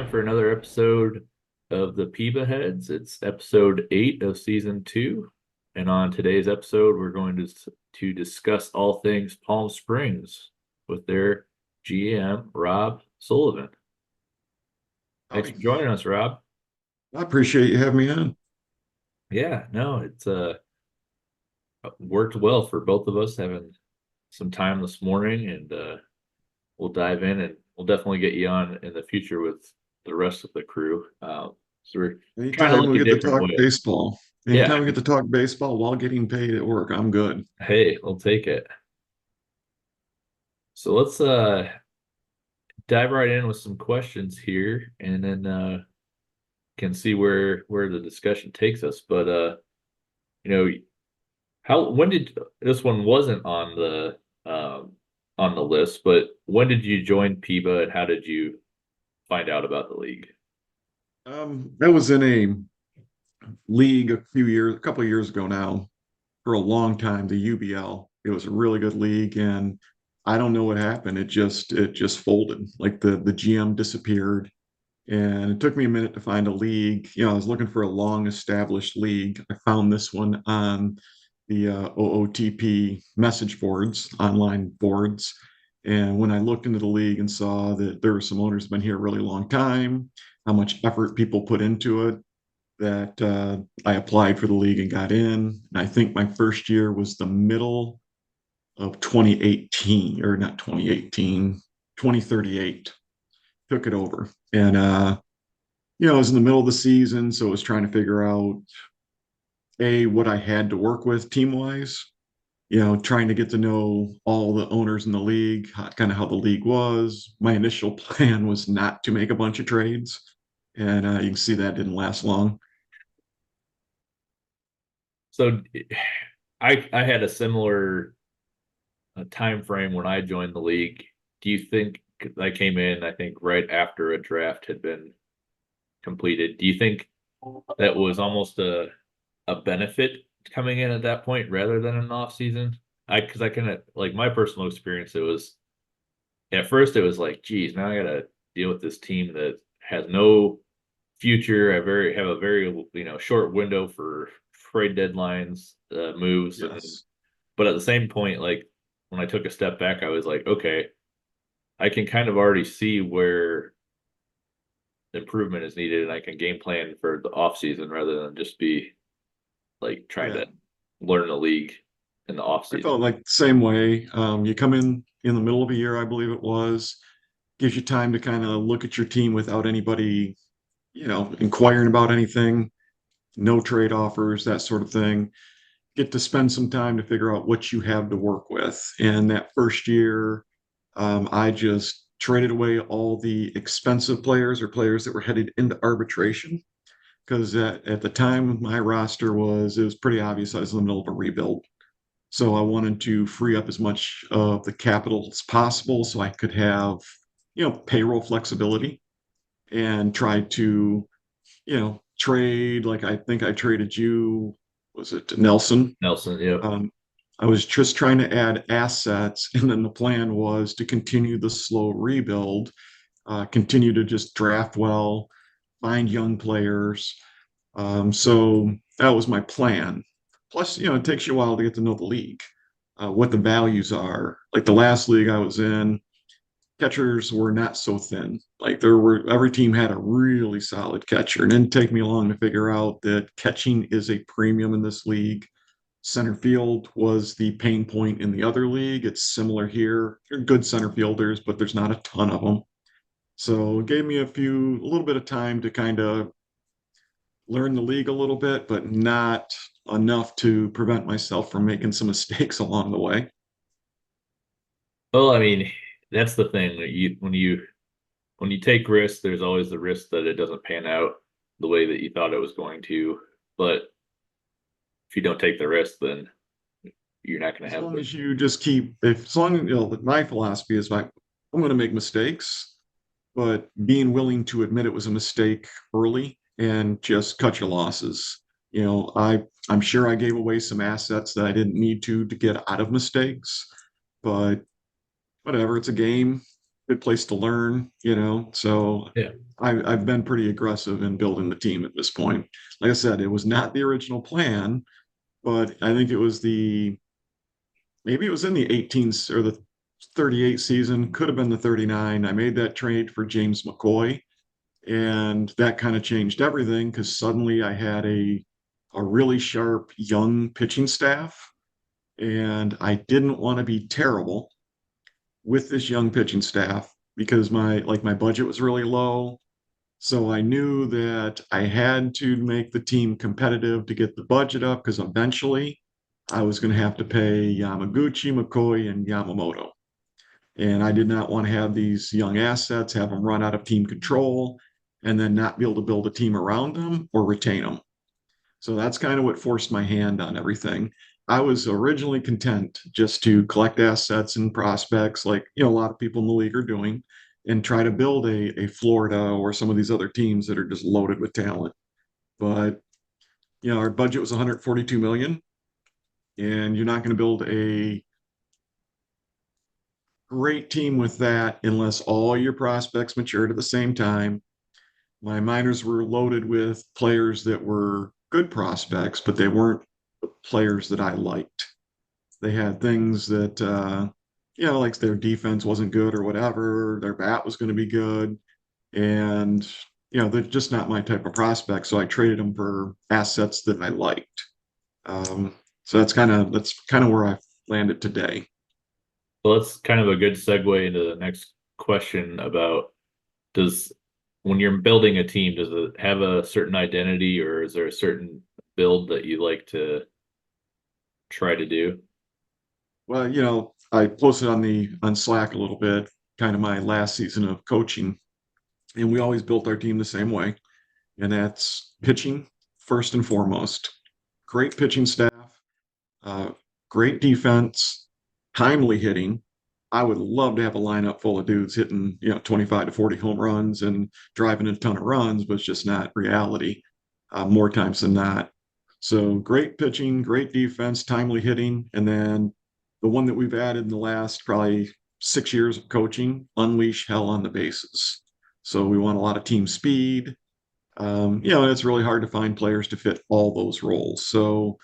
time for another episode of the PEBAheads. It's episode 8 of season 2. And on today's episode, we're going to discuss all things Palm Springs with their GM, Rob Sullivan. Thanks Howdy. for joining us, Rob. I appreciate you having me on. Yeah, no, it's worked well for both of us having some time this morning, and we'll dive in and we'll definitely get you on in the future with the rest of the crew. So we're trying to Anytime look we at get to different talk ways. baseball, Yeah, anytime we get to talk baseball while getting paid at work, I'm good. hey, we'll take it. So let's dive right in with some questions here and then can see where the discussion takes us. But you know, how when did this one wasn't on the list, but when did you join PEBA and how did you find out about the league? I was in a league a couple of years ago now, for a long time, the UBL. It was a really good league, and I don't know what happened. It just folded. Like the GM disappeared, and it took me a minute to find a league. I was looking for a long established league. I found this one on the OOTP message boards, online boards. And when I looked into the league and saw that there were some owners been here a really long time, how much effort people put into it, that I applied for the league and got in. And I think my first year was the middle of 2018, or not 2018, 2038. Took it over. And it was in the middle of the season, so I was trying to figure out what I had to work with team wise. Trying to get to know all the owners in the league, kind of how the league was. My initial plan was not to make a bunch of trades, and you can see that didn't last long. So I had a similar time frame when I joined the league. Do you think I came in, I think right after a draft had been completed. Do you think that was almost a benefit coming in at that point rather than an off season? Because I kind of like my personal experience, it was at first it was like, geez, now I gotta deal with this team that has no future. I have a very short window for trade deadlines, moves, and Yes. but at the same point, like when I took a step back, I was like, okay, I can kind of already see where improvement is needed, and I can game plan for the off season rather than just be like trying Yeah. to learn the league in the off I season. felt like the same way. You come in the middle of a year, I believe it was, gives you time to kind of look at your team without anybody, inquiring about anything, no trade offers, that sort of thing. Get to spend some time to figure out what you have to work with. And that first year, I just traded away all the expensive players or players that were headed into arbitration. Because at the time, my roster it was pretty obvious I was in the middle of a rebuild. So I wanted to free up as much of the capital as possible so I could have, payroll flexibility and try to, trade. Like I think I traded you, was it Nelson? Nelson, yep. Um, I was just trying to add assets, and then the plan was to continue the slow rebuild, continue to just draft well, find young players. So that was my plan. Plus, it takes you a while to get to know the league, what the values are. Like the last league I was in, catchers were not so thin. Like every team had a really solid catcher. And it didn't take me long to figure out that catching is a premium in this league. Center field was the pain point in the other league. It's similar here. They're good center fielders, but there's not a ton of them. So it gave me a little bit of time to kind of learn the league a little bit, but not enough to prevent myself from making some mistakes along the way. Well, I mean, that's the thing. When you take risks, there's always the risk that it doesn't pan out the way that you thought it was going to. But if you don't take the risk, then you're not going to As have long the. as you just keep, if as long as my philosophy is like, I'm going to make mistakes, but being willing to admit it was a mistake early and just cut your losses. I'm sure I gave away some assets that I didn't need to get out of mistakes, but whatever, it's a game. good place to learn, So Yeah. I've been pretty aggressive in building the team at this point. Like I said, it was not the original plan, but I think it was maybe it was in the 18s or the 38 season, could have been the 39. I made that trade for James McCoy, and that kind of changed everything because suddenly I had a really sharp young pitching staff, and I didn't want to be terrible with this young pitching staff because my budget was really low. So I knew that I had to make the team competitive to get the budget up because eventually I was going to have to pay Yamaguchi, McCoy, and Yamamoto. And I did not want to have these young assets, have them run out of team control, and then not be able to build a team around them or retain them. So that's kind of what forced my hand on everything. I was originally content just to collect assets and prospects, like a lot of people in the league are doing, and try to build a Florida or some of these other teams that are just loaded with talent. But our budget was 142 million, and you're not going to build a great team with that unless all your prospects matured at the same time. My minors were loaded with players that were good prospects, but they weren't players that I liked. They had things that, like their defense wasn't good or whatever, their bat was going to be good. And, they're just not my type of prospect. So I traded them for assets that I liked. So that's kind of where I landed today. So that's kind of a good segue into the next question about does when you're building a team, does it have a certain identity or is there a certain build that you like to try to do? Well, I posted on Slack a little bit, kind of my last season of coaching, and we always built our team the same way, and that's pitching first and foremost. Great pitching staff, uh, great defense, timely hitting. I would love to have a lineup full of dudes hitting, 25 to 40 home runs and driving a ton of runs, but it's just not reality more times than not. So great pitching, great defense, timely hitting. And then the one that we've added in the last probably 6 years of coaching, unleash hell on the bases. So we want a lot of team speed. It's really hard to find players to fit all those roles. So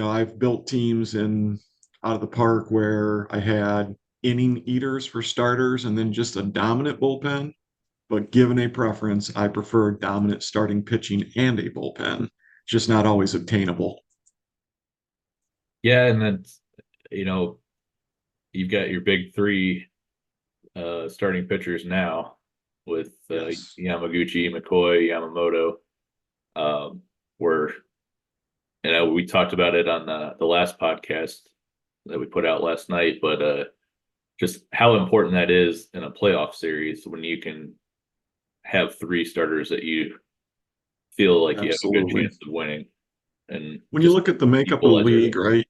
I've built teams in out of the park where I had inning eaters for starters and then just a dominant bullpen. But given a preference, I prefer dominant starting pitching and a bullpen. Just not always obtainable. Yeah, and then you know, you've got your big three starting pitchers now with Yes. Yamaguchi, McCoy, Yamamoto. Where we talked about it on the last podcast that we put out last night, but just how important that is in a playoff series when you can have three starters that you feel like you have a good Absolutely. chance of winning, and When you just look at the makeup of the equalize league, everything. right?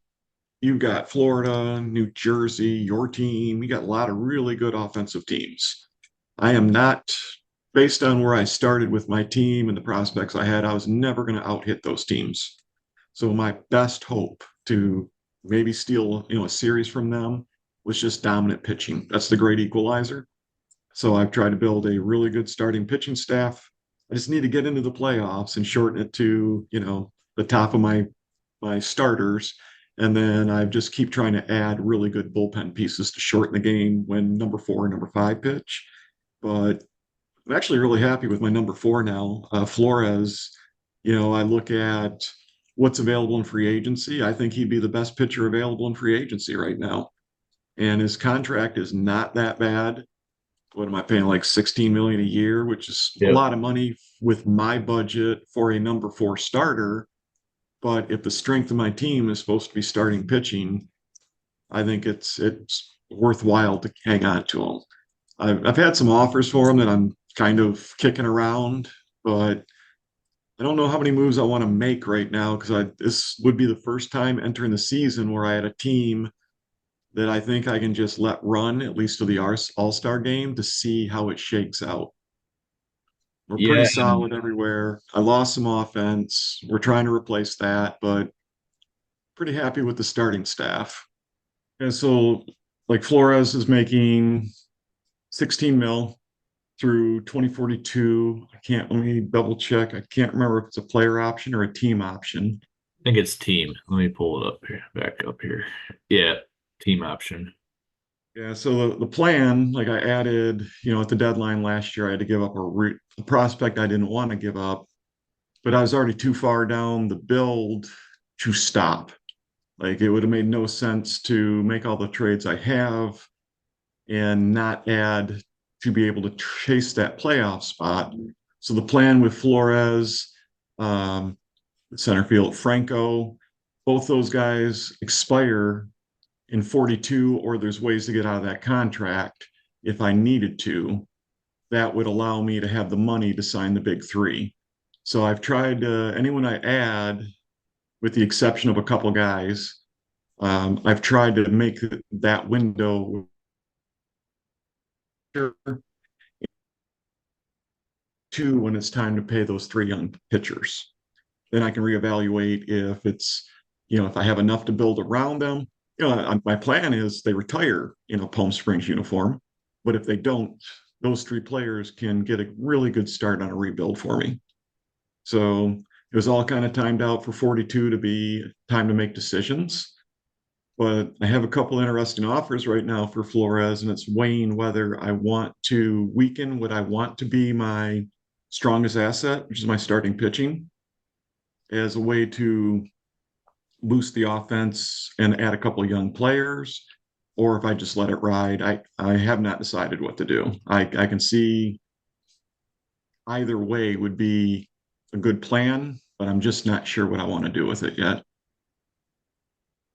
You've got Florida, New Jersey, your team. You got a lot of really good offensive teams. I am not, based on where I started with my team and the prospects I had, I was never going to out hit those teams. So my best hope to maybe steal, a series from them was just dominant pitching. That's the great equalizer. So I've tried to build a really good starting pitching staff. I just need to get into the playoffs and shorten it to, the top of my starters. And then I just keep trying to add really good bullpen pieces to shorten the game when number 4 and number 5 pitch. But I'm actually really happy with my number 4 now. Flores, I look at what's available in free agency. I think he'd be the best pitcher available in free agency right now. And his contract is not that bad. What am I paying, like 16 million a year, which is a Yep. lot of money with my budget for a number 4 starter. But if the strength of my team is supposed to be starting pitching, I think it's worthwhile to hang on to him. I've had some offers for him that I'm kind of kicking around, but I don't know how many moves I want to make right now because I this would be the first time entering the season where I had a team that I think I can just let run at least to the All-Star game to see how it shakes out. We're pretty Yeah, solid everywhere. I lost some offense. We're trying to replace that, but pretty happy with the starting staff. And so, like Flores is making 16 mil through 2042. Let me double check. I can't remember if it's a player option or a team option. I think it's team. Let me pull it up here, back up here. Yeah, team option. Yeah, so the plan, like I added, at the deadline last year, I had to give up a prospect I didn't want to give up, but I was already too far down the build to stop. Like it would have made no sense to make all the trades I have and not add to be able to chase that playoff spot. So the plan with Flores, um, center field Franco, both those guys expire in 42, or there's ways to get out of that contract if I needed to. That would allow me to have the money to sign the big three. So I've tried anyone I add, with the exception of a couple guys, I've tried to make that window to when it's time to pay those three young pitchers. Then I can reevaluate if I have enough to build around them. My plan is they retire in a Palm Springs uniform, but if they don't, those three players can get a really good start on a rebuild for me. So it was all kind of timed out for 42 to be time to make decisions. But I have a couple interesting offers right now for Flores, and it's weighing whether I want to weaken what I want to be my strongest asset, which is my starting pitching, as a way to boost the offense and add a couple of young players, or if I just let it ride. I have not decided what to do. I can see either way would be a good plan, but I'm just not sure what I want to do with it yet.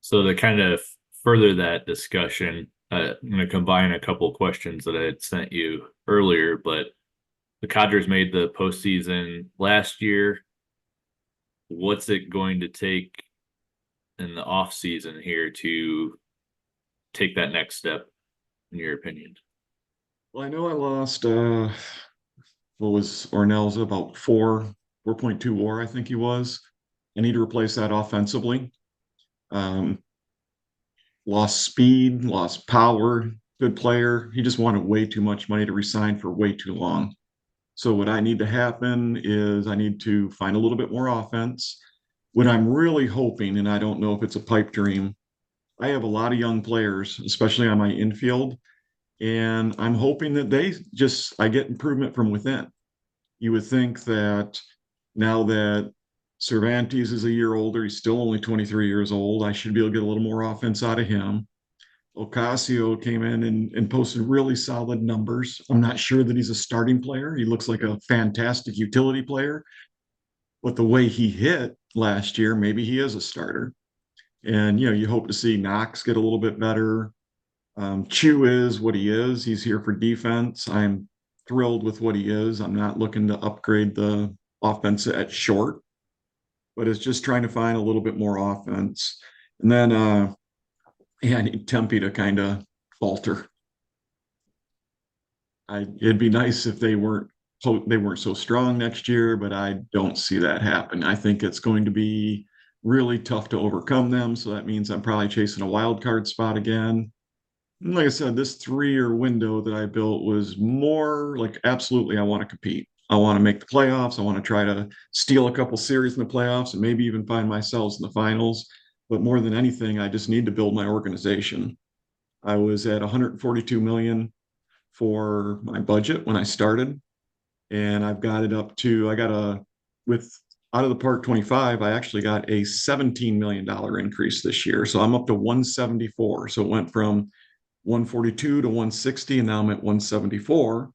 So to kind of further that discussion, I'm going to combine a couple of questions that I had sent you earlier, but the Cadres made the postseason last year. What's it going to take in the off season here to take that next step, in your opinion? Well, I know I lost what was Ornell's about 4.2 WAR, I think he was. I need to replace that offensively. Um, Lost speed, lost power, good player. He just wanted way too much money to resign for way too long. So what I need to happen is I need to find a little bit more offense. What I'm really hoping, and I don't know if it's a pipe dream, I have a lot of young players, especially on my infield, and I'm hoping that I get improvement from within. You would think that now that Cervantes is a year older, he's still only 23 years old, I should be able to get a little more offense out of him. Ocasio came in and posted really solid numbers. I'm not sure that he's a starting player. He looks like a fantastic utility player, but the way he hit last year, maybe he is a starter. And you hope to see Knox get a little bit better. Chu is what he is. He's here for defense. I'm thrilled with what he is. I'm not looking to upgrade the offense at short, but it's just trying to find a little bit more offense. And then I need Tempe to kind of falter. It'd be nice if they weren't so strong next year, but I don't see that happen. I think it's going to be really tough to overcome them. So that means I'm probably chasing a wild card spot again. And like I said, this 3-year window that I built was more like absolutely I want to compete. I want to make the playoffs. I want to try to steal a couple series in the playoffs and maybe even find myself in the finals. But more than anything, I just need to build my organization. I was at 142 million for my budget when I started, and I've got it up to with out of the park 25, I actually got a $17 million increase this year. So I'm up to 174. So it went from 142 to 160, and now I'm at 174.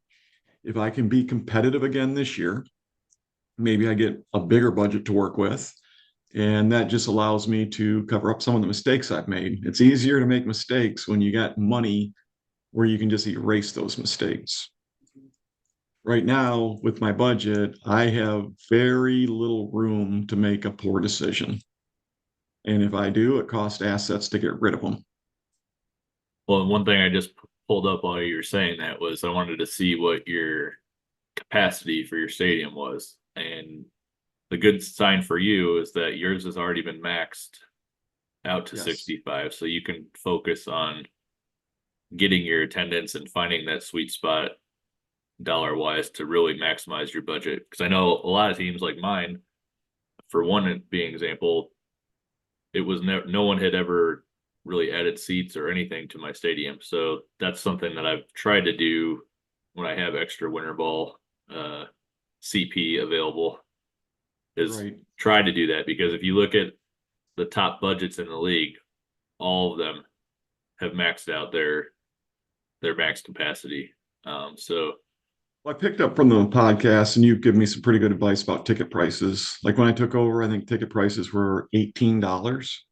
If I can be competitive again this year, maybe I get a bigger budget to work with. And that just allows me to cover up some of the mistakes I've made. It's easier to make mistakes when you got money where you can just erase those mistakes. Right now, with my budget, I have very little room to make a poor decision. And if I do, it costs assets to get rid of them. Well, one thing I just pulled up while you were saying that was I wanted to see what your capacity for your stadium was. And the good sign for you is that yours has already been maxed out to Yes. 65. So you can focus on getting your attendance and finding that sweet spot dollar wise to really maximize your budget. Because I know a lot of teams like mine, for one being example, it was no one had ever really added seats or anything to my stadium. So that's something that I've tried to do when I have extra winter ball CP available, is Right. try to do that, because if you look at the top budgets in the league, all of them have maxed out their max capacity. So Well, I picked up from the podcast, and you've given me some pretty good advice about ticket prices. Like when I took over, I think ticket prices were $18.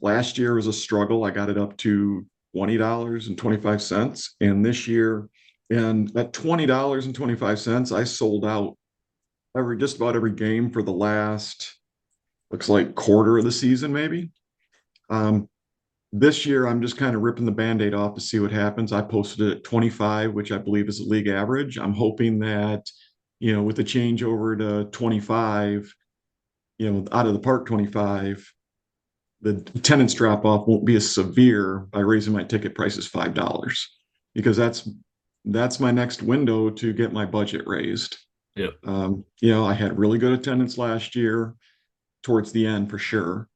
Last year was a struggle. I got it up to $20.25. And this year, and at $20.25, I sold out just about every game for the last, looks like quarter of the season, maybe. Um, this year, I'm just kind of ripping the Band-Aid off to see what happens. I posted it at 25, which I believe is a league average. I'm hoping that, with the changeover to 25, out of the park 25, the attendance drop off won't be as severe by raising my ticket prices $5, because that's my next window to get my budget raised. yeah, I had really good attendance last year towards the end for sure,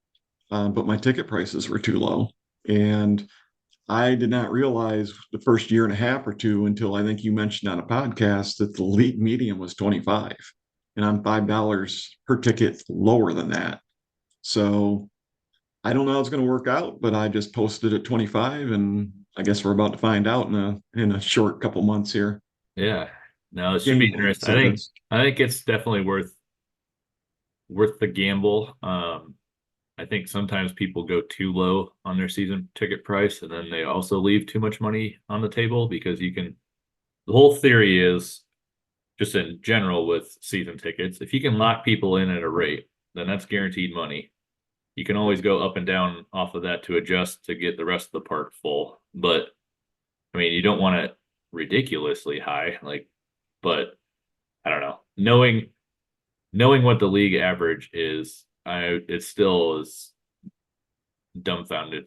but my ticket prices were too low. And I did not realize the first year and a half or two, until I think you mentioned on a podcast, that the league median was 25, and I'm $5 per ticket lower than that. So I don't know how it's going to work out, but I just posted at 25, and I guess we're about to find out in a short couple months here. yeah. No, it should be Game interesting. wise, that is. I think it's definitely worth the gamble. I think sometimes people go too low on their season ticket price, and then they also leave too much money on the table, because the whole theory is, just in general with season tickets, if you can lock people in at a rate, then that's guaranteed money. You can always Yep. go up and down off of that to adjust to get the rest of the park full. But I mean, you don't want it ridiculously high, but I don't know. Knowing what the league average is, it still is dumbfounded.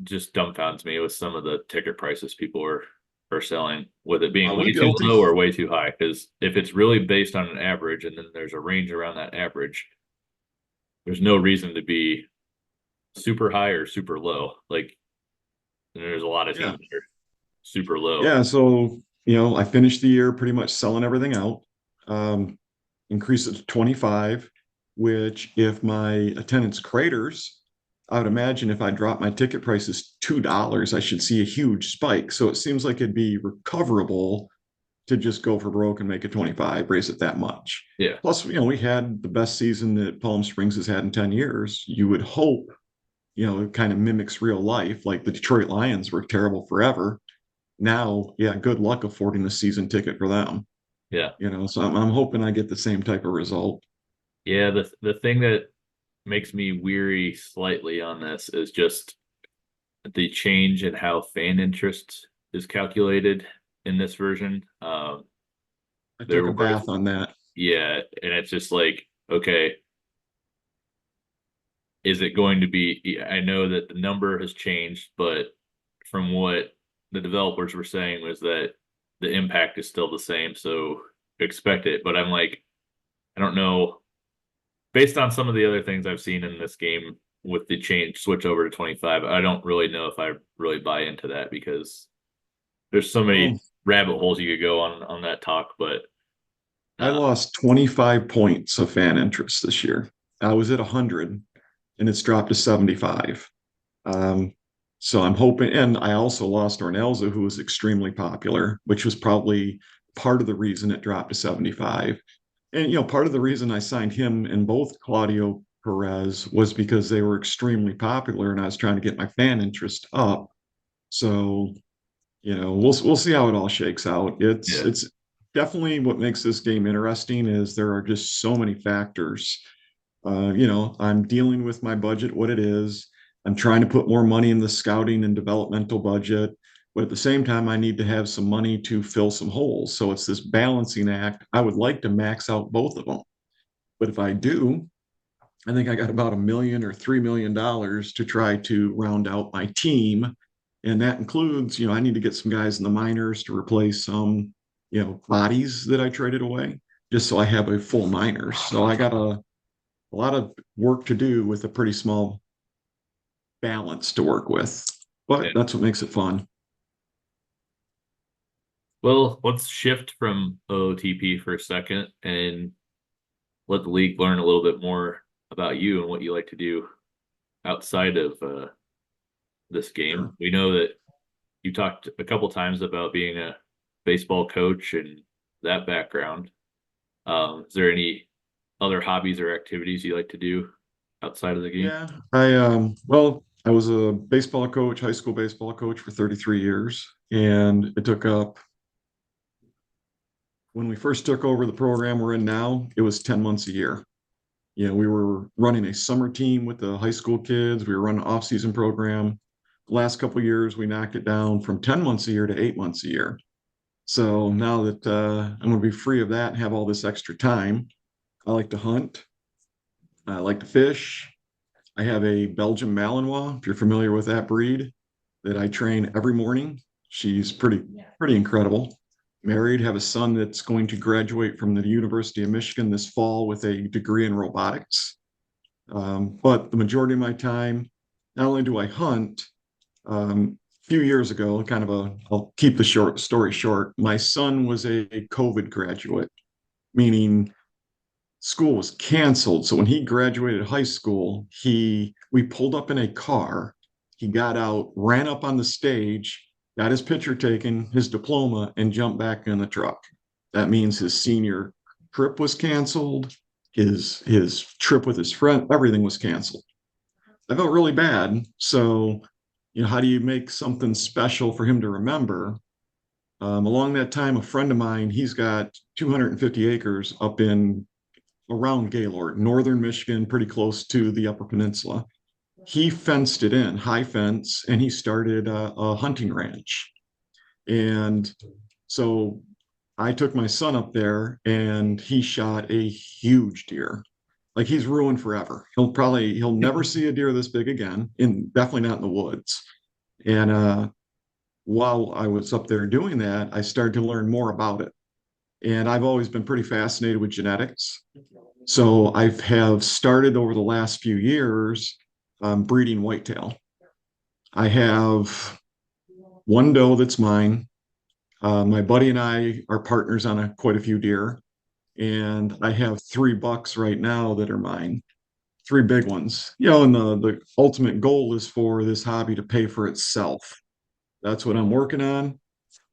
Just dumbfounds me with some of the ticket prices people are selling, with it being I'm way too guilty. low or way too high. Because if it's really based on an average, and then there's a range around that average, there's no reason to be super high or super low. Like, there's a lot of Yeah. teams that are super low. Yeah. So, I finished the year pretty much selling everything out, um, increased it to 25, which, if my attendance craters, I would imagine if I drop my ticket prices $2, I should see a huge spike. So it seems like it'd be recoverable to just go for broke and make it 25, raise it that much. Yeah, Plus, we had the best season that Palm Springs has had in 10 years. You would hope, it kind of mimics real life. Like the Detroit Lions were terrible forever. Now, yeah, good luck affording a season ticket for them. yeah, So I'm hoping I get the same type of result. yeah. The thing that makes me weary slightly on this is just the change in how fan interest is calculated in this version. I There took a was, bath on that. yeah, and it's just like, okay, is it going to be? I know that the number has changed, but from what the developers were saying was that the impact is still the same, so expect it. But I'm like, I don't know. Based on some of the other things I've seen in this game with the change switch over to 25, I don't really know if I really buy into that, because there's so Well, many rabbit holes you could go on that talk. But I uh, lost 25 points of fan interest this year. I was at 100, and it's dropped to 75. Um, so I'm hoping, and I also lost Ornelza, who was extremely popular, which was probably part of the reason it dropped to 75. And, part of the reason I signed him and both Claudio Perez was because they were extremely popular, and I was trying to get my fan interest up. So, we'll see how it all shakes out. It's yeah, it's definitely what makes this game interesting is there are just so many factors. I'm dealing with my budget, what it is. I'm trying to put more money in the scouting and developmental budget, but at the same time, I need to have some money to fill some holes. So it's this balancing act. I would like to max out both of them, but if I do, I think I got about $1 million or $3 million to try to round out my team And that includes, I need to get some guys in the minors to replace some, bodies that I traded away, just so I have a full minors. So I got a lot of work to do with a pretty small balance to work with, Yeah. but that's what makes it fun. Well, let's shift from OOTP for a second and let the league learn a little bit more about you and what you like to do outside of this game. Sure. We know that you talked a couple times about being a baseball coach and that background. Is there any other hobbies or activities you like to do outside of the game? Yeah, I was a baseball coach, high school baseball coach for 33 years, and it took up when we first took over the program we're in now, it was 10 months a year. We were running a summer team with the high school kids. We were running an off-season program. The last couple of years, we knocked it down from 10 months a year to 8 months a year. So now that I'm going to be free of that and have all this extra time, I like to hunt. I like to fish. I have a Belgian Malinois, if you're familiar with that breed, that I train every morning. She's pretty incredible. Married, have a son that's going to graduate from the University of Michigan this fall with a degree in robotics. But the majority of my time, not only do I hunt, a few years ago, I'll keep the short story short. My son was a COVID graduate, meaning school was canceled. So when he graduated high school, we pulled up in a car. He got out, ran up on the stage, got his picture taken, his diploma, and jumped back in the truck. That means his senior trip was canceled. His trip with his friend, everything was canceled. I felt really bad. So, how do you make something special for him to remember? Along that time, a friend of mine, he's got 250 acres up in around Gaylord, northern Michigan, pretty close to the Upper Peninsula. He fenced it in, high fence, and he started a hunting ranch. And so I took my son up there and he shot a huge deer. Like he's ruined forever. He'll never see a deer this big again, and definitely not in the woods. And while I was up there doing that, I started to learn more about it. And I've always been pretty fascinated with genetics. So I have started over the last few years breeding whitetail. I have one doe that's mine. My buddy and I are partners on quite a few deer, and I have three bucks right now that are mine, three big ones. And the ultimate goal is for this hobby to pay for itself. That's what I'm working on.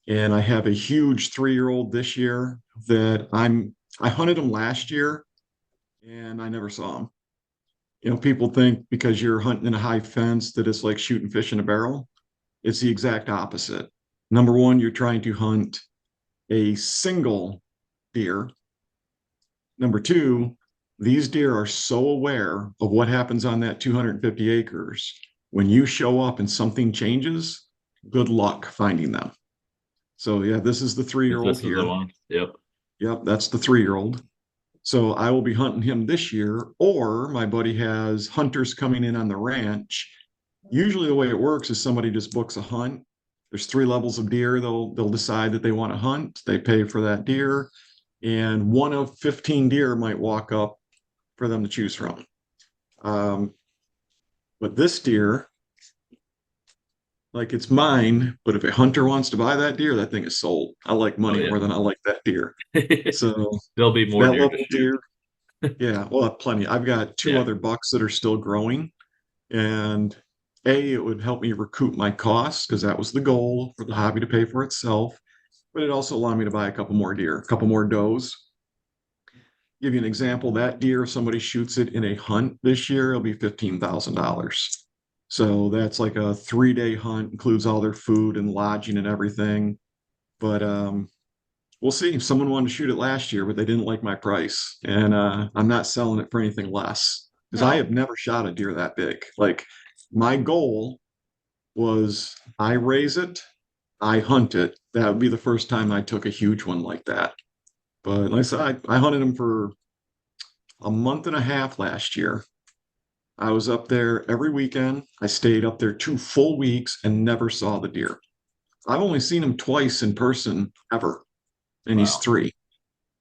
And I have a huge 3-year-old this year that I hunted him last year and I never saw him. People think because you're hunting in a high fence that it's like shooting fish in a barrel. It's the exact opposite. Number one, you're trying to hunt a single deer. Number two, these deer are so aware of what happens on that 250 acres. When you show up and something changes, good luck finding them. So yeah, this is the 3-year-old This is the here. one. Yep. Yep, that's the 3-year-old. So I will be hunting him this year, or my buddy has hunters coming in on the ranch. Usually the way it works is somebody just books a hunt. There's 3 levels of deer they'll decide that they want to hunt. They pay for that deer, and one of 15 deer might walk up for them to choose from. Um, but this deer, like it's mine, but if a hunter wants to buy that deer, that thing is sold. I like Oh money yeah. more than I like that deer. So There'll be more that deer to level shoot. deer, yeah, well, plenty. I've got two Yeah. other bucks that are still growing, and it would help me recoup my costs because that was the goal for the hobby to pay for itself. But it also allowed me to buy a couple more deer, a couple more does. Give you an example, that deer, if somebody shoots it in a hunt this year, it'll be $15,000. So that's like a 3-day hunt, includes all their food and lodging and everything. But we'll see. If someone wanted to shoot it last year, but they didn't like my price, and I'm not selling it for anything less because I have never shot a deer that big. Like my goal was I raise it, I hunt it. That would be the first time I took a huge one like that. But like I said, I hunted him for a month and a half last year. I was up there every weekend. I stayed up there 2 full weeks and never saw the deer. I've only seen him twice in person ever, and he's Wow. 3.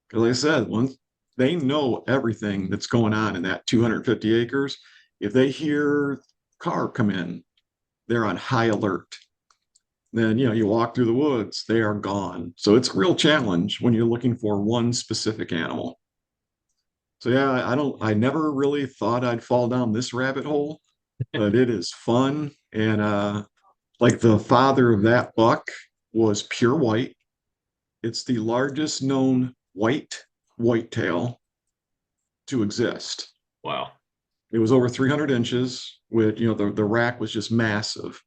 Because like I said, once they know everything that's going on in that 250 acres, if they hear car come in, they're on high alert. Then, you walk through the woods, they are gone. So it's a real challenge when you're looking for one specific animal. So yeah, I never really thought I'd fall down this rabbit hole, but it is fun. And like the father of that buck was pure white. It's the largest known whitetail to exist. Wow. It was over 300 inches with, the rack was just massive.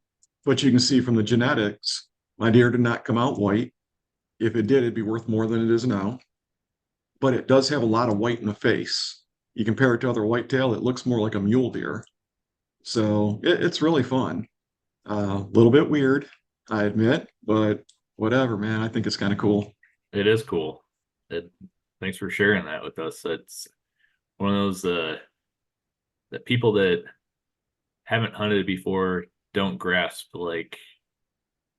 But you can see from the genetics, my deer did not come out white. If it did, it'd be worth more than it is now. But it does have a lot of white in the face. You compare it to other whitetail, it looks more like a mule deer. So it's really fun. A little bit weird, I admit, but whatever, man. I think it's kind of cool. It is cool. It, thanks for sharing that with us. It's one of those that people that haven't hunted before don't grasp like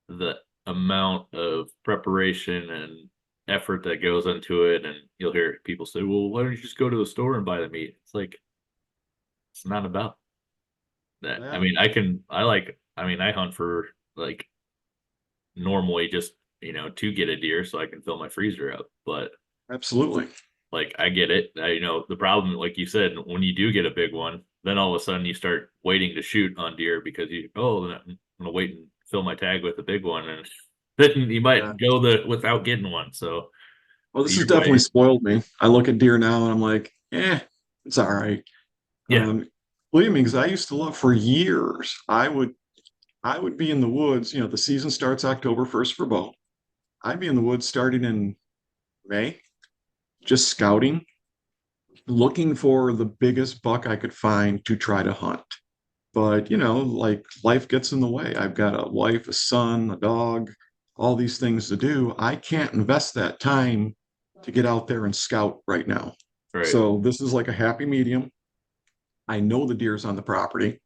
the amount of preparation and effort that goes into it. And you'll hear people say, well, why don't you just go to the store and buy the meat? It's like, it's not about that. I Yeah, mean, I mean, I hunt for like normally just, to get a deer so I can fill my freezer up. But absolutely. like, I get it. The problem, like you said, when you do get a big one, then all of a sudden you start waiting to shoot on deer because then I'm gonna wait and fill my tag with a big one, and then you Yeah. might go without getting one. So Well, this has either definitely way, spoiled me. I look at deer now and I'm like, it's all right. yeah, Um, Believe me, because I used to love for years. I would be in the woods. The season starts October 1st for bow. I'd be in the woods starting in May, just scouting, looking for the biggest buck I could find to try to hunt. But, like life gets in the way. I've got a wife, a son, a dog, all these things to do. I can't invest that time to get out there and scout right now. right, So this is like a happy medium. I know the deer's on the property.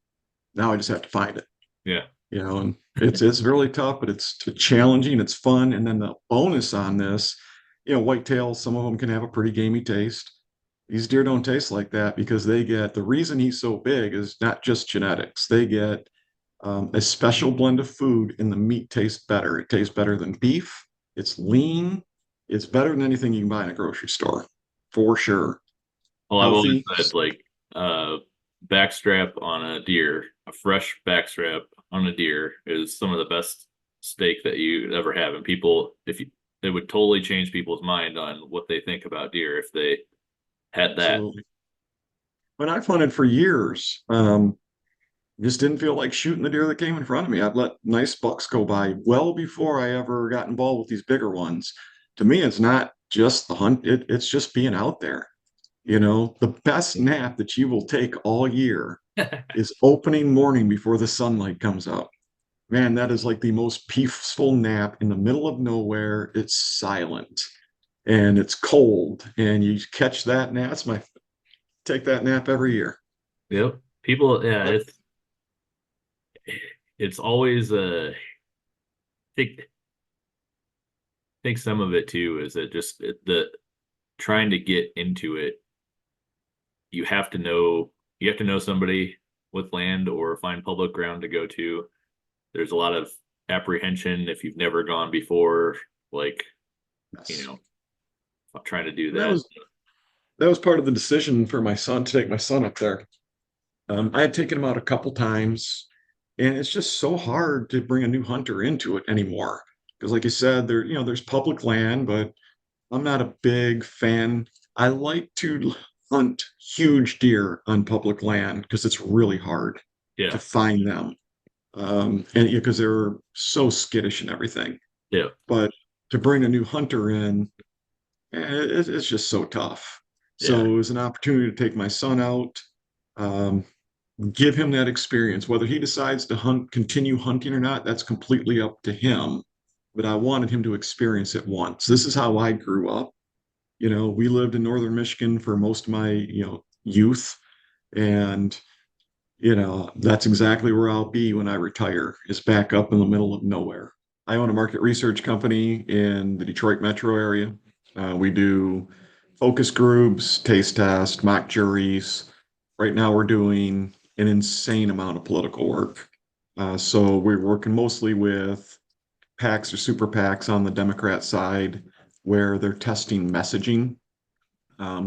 Now I just have to find it. yeah, And it's really tough, but it's challenging, it's fun. And then the bonus on this, whitetails, some of them can have a pretty gamey taste. These deer don't taste like that because the reason he's so big is not just genetics. They get a special blend of food, and the meat tastes better. It tastes better than beef. It's lean. It's better than anything you can buy in a grocery store, for sure. well, I've always Healthy. said like uh backstrap on a deer, a fresh backstrap on a deer is some of the best steak that you ever have. And people, if you it would totally change people's mind on what they think about deer if they had that. Absolutely. But I've hunted for years. Just didn't feel like shooting the deer that came in front of me. I'd let nice bucks go by well before I ever got involved with these bigger ones. To me, it's not just the hunt, it's just being out there. The best nap that you will take all year is opening morning before the sunlight comes up. Man, that is like the most peaceful nap in the middle of nowhere. It's silent and it's cold, and you catch that nap. That's my take that nap every year. Yep. People, yeah, But it's always think some of it too is that just the trying to get into it, you have to know somebody with land or find public ground to go to. There's a lot of apprehension if you've never gone before, like, you yes. know, trying to do And that that. was that was part of the decision for my son to take my son up there. I had taken him out a couple times, and it's just so hard to bring a new hunter into it anymore. Because, like you said, there's public land, but I'm not a big fan. I like to hunt huge deer on public land because it's really hard to Yeah. find them, and because they're so skittish and everything. Yeah. But to bring a new hunter in, it's just so tough. Yeah. So it was an opportunity to take my son out, um, give him that experience. Whether he decides to continue hunting or not, that's completely up to him. But I wanted him to experience it once. This is how I grew up. We lived in northern Michigan for most of my, youth, and That's exactly where I'll be when I retire, is back up in the middle of nowhere. I own a market research company in the Detroit metro area. We do focus groups, taste tests, mock juries. Right now, we're doing an insane amount of political work. So we're working mostly with PACs or super PACs on the Democrat side, where they're testing messaging.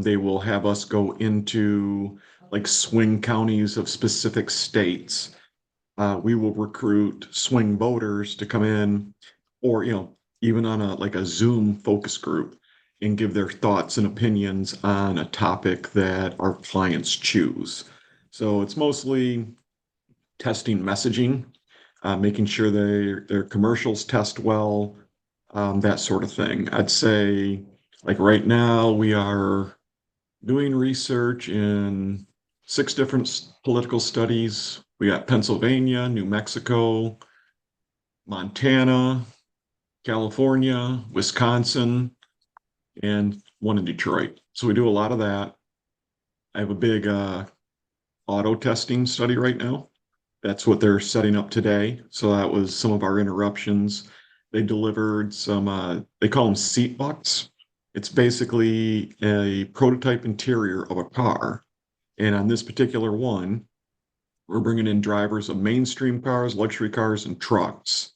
They will have us go into like swing counties of specific states. We will recruit swing voters to come in, or even on a like a Zoom focus group, and give their thoughts and opinions on a topic that our clients choose. So it's mostly testing messaging, making sure their commercials test well, that sort of thing. I'd say like right now we are doing research in six different political studies. We got Pennsylvania, New Mexico, Montana, California, Wisconsin, and one in Detroit. So we do a lot of that. I have a big auto testing study right now. That's what they're setting up today. So that was some of our interruptions. They delivered some, they call them seat bucks. It's basically a prototype interior of a car. And on this particular one, we're bringing in drivers of mainstream cars, luxury cars, and trucks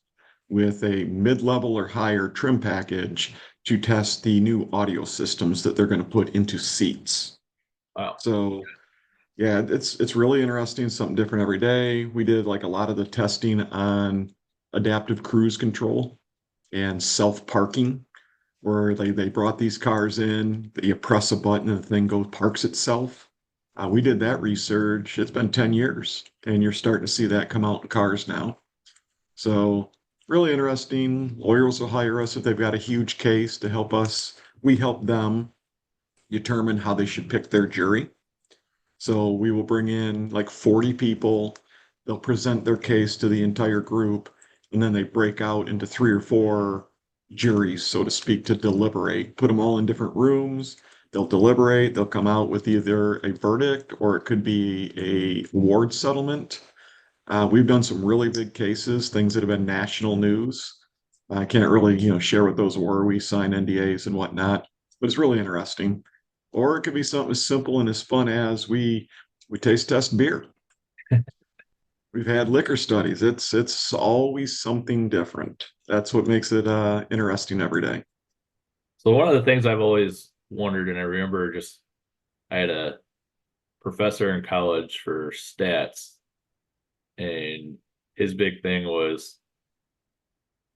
with a mid-level or higher trim package to test the new audio systems that they're going to put into seats. Wow. So yeah, it's really interesting, something different every day. We did like a lot of the testing on adaptive cruise control and self-parking, where they brought these cars in, you press a button and the thing goes parks itself. We did that research. It's been 10 years, and you're starting to see that come out in cars now. So really interesting. Lawyers will hire us if they've got a huge case to help us. We help them determine how they should pick their jury. So we will bring in like 40 people. They'll present their case to the entire group, and then they break out into three or four juries, so to speak, to deliberate. Put them all in different rooms. They'll deliberate. They'll come out with either a verdict or it could be a award settlement. We've done some really big cases, things that have been national news. I can't really, share what those were. We sign NDAs and whatnot, but it's really interesting. Or it could be something as simple and as fun as we taste test beer. We've had liquor studies. It's always something different. That's what makes it interesting every day. So one of the things I've always wondered, and I remember just I had a professor in college for stats, and his big thing was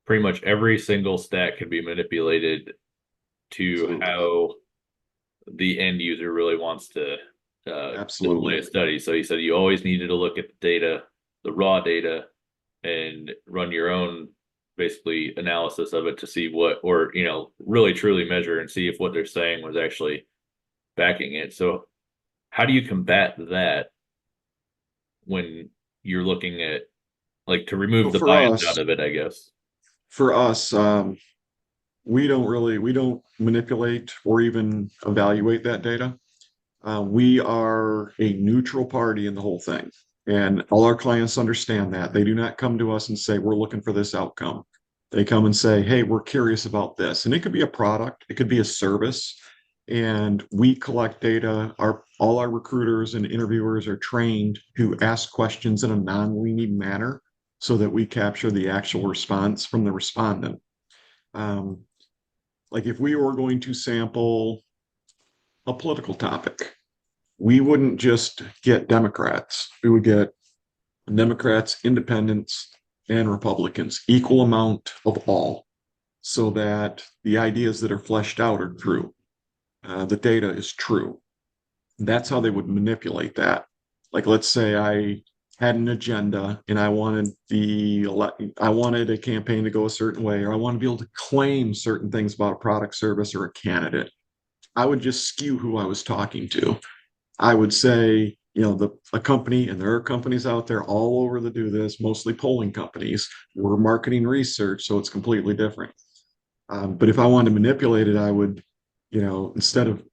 pretty much every single stat can be manipulated to Absolutely. how the end user really wants to display Absolutely. a study. So he said you always needed to look at the data, the raw data, and run your own basically analysis of it to see what, or really truly measure and see if what they're saying was actually backing it. So how do you combat that when you're looking at, like, to So remove the bias out of it, I guess? for us, we don't manipulate or even evaluate that data. We are a neutral party in the whole thing. And all our clients understand that. They do not come to us and say, we're looking for this outcome. They come and say, hey, we're curious about this. And it could be a product, it could be a service. And we collect data. All our recruiters and interviewers are trained to ask questions in a non-leading manner so that we capture the actual response from the respondent. Um, like if we were going to sample a political topic, we wouldn't just get Democrats. We would get Democrats, independents, and Republicans, equal amount of all, so that the ideas that are fleshed out are true. The data is true. That's how they would manipulate that. Like, let's say I had an agenda and I wanted a campaign to go a certain way, or I want to be able to claim certain things about a product, service, or a candidate. I would just skew who I was talking to. I would say, a company, and there are companies out there all over that do this, mostly polling companies. We're marketing research, so it's completely different. But if I wanted to manipulate it, I would, instead of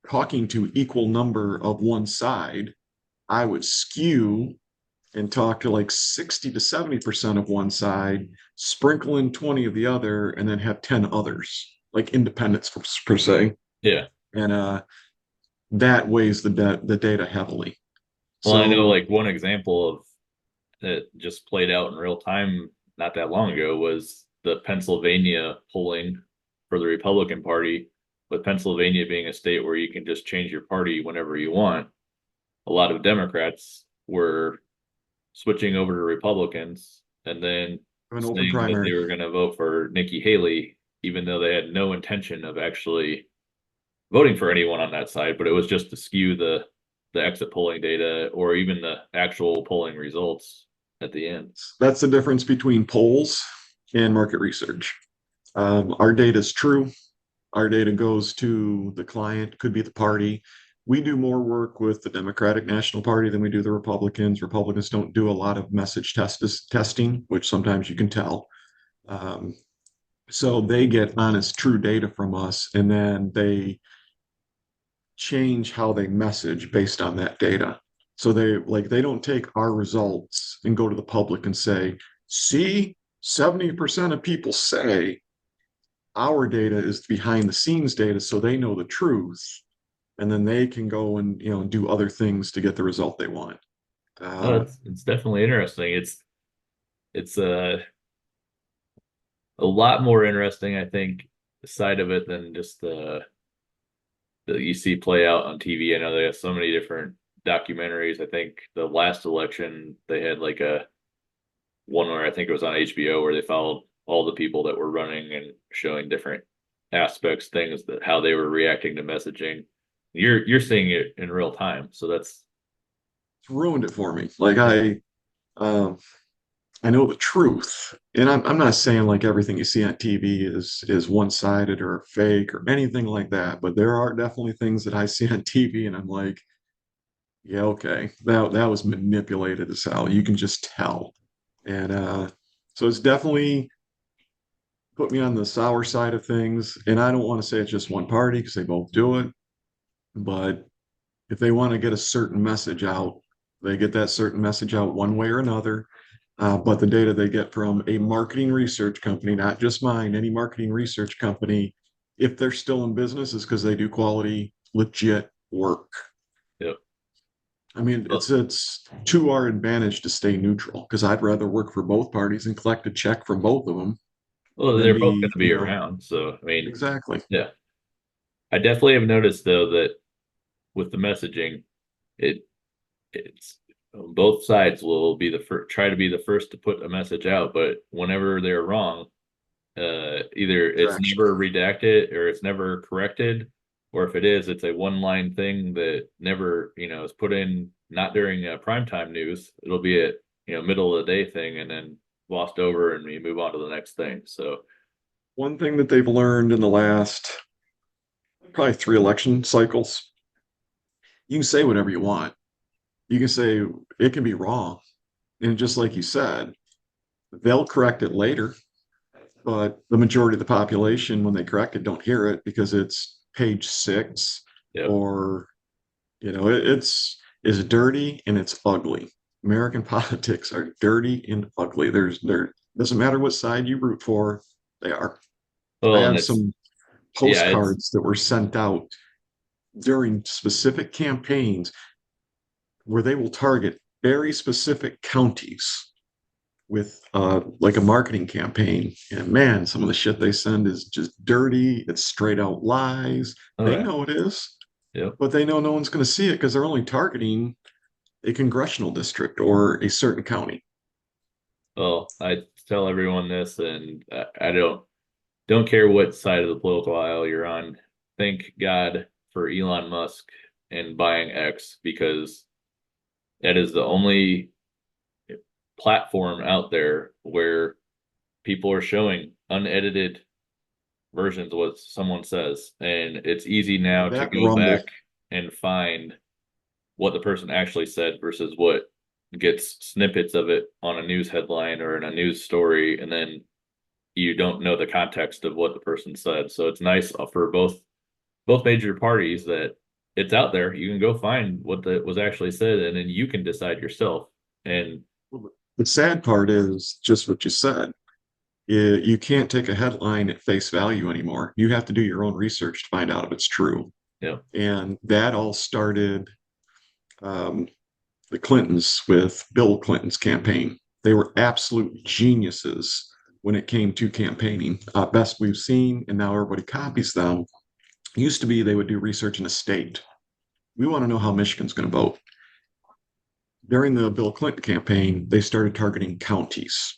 talking to equal number of one side, I would skew and talk to like 60 to 70% of one side, sprinkle in 20 of the other, and then have 10 others, like independents per se. Yeah. And that weighs the data heavily. Well, I know So like one example of that just played out in real time not that long ago was the Pennsylvania polling for the Republican Party, with Pennsylvania being a state where you can just change your party whenever you want. A lot of Democrats were switching over to Republicans and then an open saying that primary. they were going to vote for Nikki Haley, even though they had no intention of actually voting for anyone on that side, but it was just to skew the exit polling data or even the actual polling results at the end. That's the difference between polls and market research. Our data is true. Our data goes to the client, could be the party. We do more work with the Democratic National Party than we do the Republicans. Republicans don't do a lot of message testing, which sometimes you can tell. So they get honest, true data from us, and then they change how they message based on that data. So they don't take our results and go to the public and say, see, 70% of people say our data is behind the scenes data, so they know the truth. And then they can go and do other things to get the result they want. Oh, it's definitely interesting. It's a lot more interesting, I think, the side of it than just the that you see play out on TV. I know they have so many different documentaries. I think the last election they had like a one where I think it was on HBO where they followed all the people that were running and showing different aspects, things that how they were reacting to messaging. You're seeing it in real time, so that's It's ruined it for me. Like yeah. um, I know the truth, and I'm not saying like everything you see on TV is one-sided or fake or anything like that, but there are definitely things that I see on TV, and I'm like, yeah, okay, that was manipulated as hell. You can just tell, and so it's definitely put me on the sour side of things. And I don't want to say it's just one party because they both do it, but if they want to get a certain message out, they get that certain message out one way or another. But the data they get from a marketing research company, not just mine, any marketing research company, if they're still in business, is because they do quality, legit work. Yep. I mean, Well, it's to our advantage to stay neutral because I'd rather work for both parties and collect a check from both of them well, than they're both going be, to be around, so I mean, exactly. yeah. I definitely have noticed though that with the messaging, it it's both sides will be the first, try to be the first to put a message out, but whenever they're wrong, either it's Traction. never redacted or it's never corrected, or if it is, it's a one line thing that never, is put in not during primetime news. It'll be a middle of the day thing and then glossed over and we move on to the next thing. So One thing that they've learned in the last probably 3 election cycles, you can say whatever you want. You can say it can be wrong. And just like you said, they'll correct it later, but the majority of the population, when they correct it, don't hear it because it's page 6 yeah. or, it's dirty and it's ugly. American politics are dirty and ugly. There doesn't matter what side you root for, they are. I Well, and have it's some yeah, it's postcards that were sent out during specific campaigns where they will target very specific counties with like a marketing campaign. And man, some of the shit they send is just dirty. It's straight out lies. all They right. know it is, Yeah. but they know no one's going to see it because they're only targeting a congressional district or a certain county. Well, I tell everyone this, and I don't care what side of the political aisle you're on. Thank God for Elon Musk and buying X because that is the only platform out there where people are showing unedited versions of what someone says. And it's easy now to That go back Rumble, and find what the person actually said versus what gets snippets of it on a news headline or in a news story. And then you don't know the context of what the person said. So it's nice for both major parties that it's out there. You can go find what was actually said, and then you can decide yourself And The sad part is just what you said. You can't take a headline at face value anymore. You have to do your own research to find out if it's true. you know, And that all started um, the Clintons with Bill Clinton's campaign. They were absolute geniuses when it came to campaigning. Best we've seen, and now everybody copies them. It used to be they would do research in a state. We want to know how Michigan's going to vote. During the Bill Clinton campaign, they started targeting counties.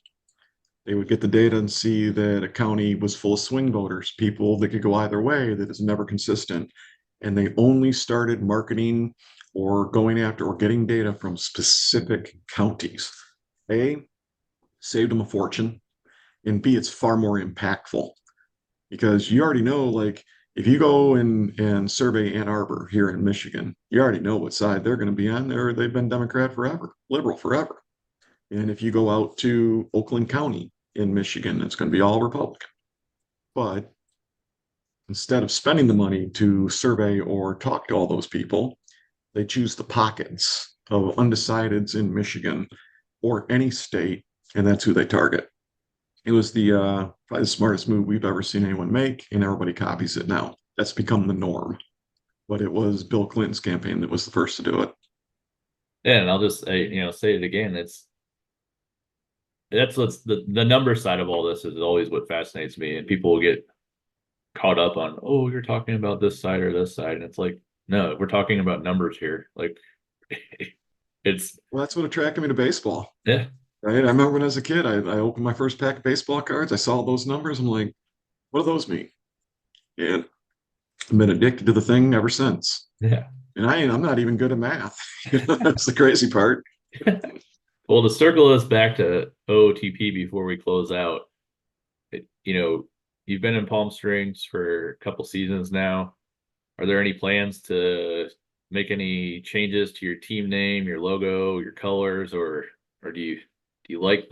They would get the data and see that a county was full of swing voters, people that could go either way, that is never consistent. And they only started marketing or going after or getting data from specific counties. A, saved them a fortune, and B, it's far more impactful because you already know, like, if you go and survey Ann Arbor here in Michigan, you already know what side they're going to be on there. They've been Democrat forever, liberal forever. And if you go out to Oakland County in Michigan, it's going to be all Republican. But instead of spending the money to survey or talk to all those people, they choose the pockets of undecideds in Michigan or any state, and that's who they target. It was probably the smartest move we've ever seen anyone make, and everybody copies it now. That's become the norm. But it was Bill Clinton's campaign that was the first to do it. yeah, and I'll just say it again. That's what's the number side of all this is always what fascinates me, and people will get caught up on, oh, you're talking about this side or this side, and it's like, no, we're talking about numbers here. Like, it's Well, that's what attracted me to baseball. yeah, Right? I remember when I was a kid, I opened my first pack of baseball cards. I saw those numbers. I'm like, what do those mean? And I've been addicted to the thing ever since. yeah. And I'm not even good at math. That's the crazy part. Well, to circle us back to OOTP before we close out, you've been in Palm Springs for a couple seasons now. Are there any plans to make any changes to your team name, your logo, your colors, or do you like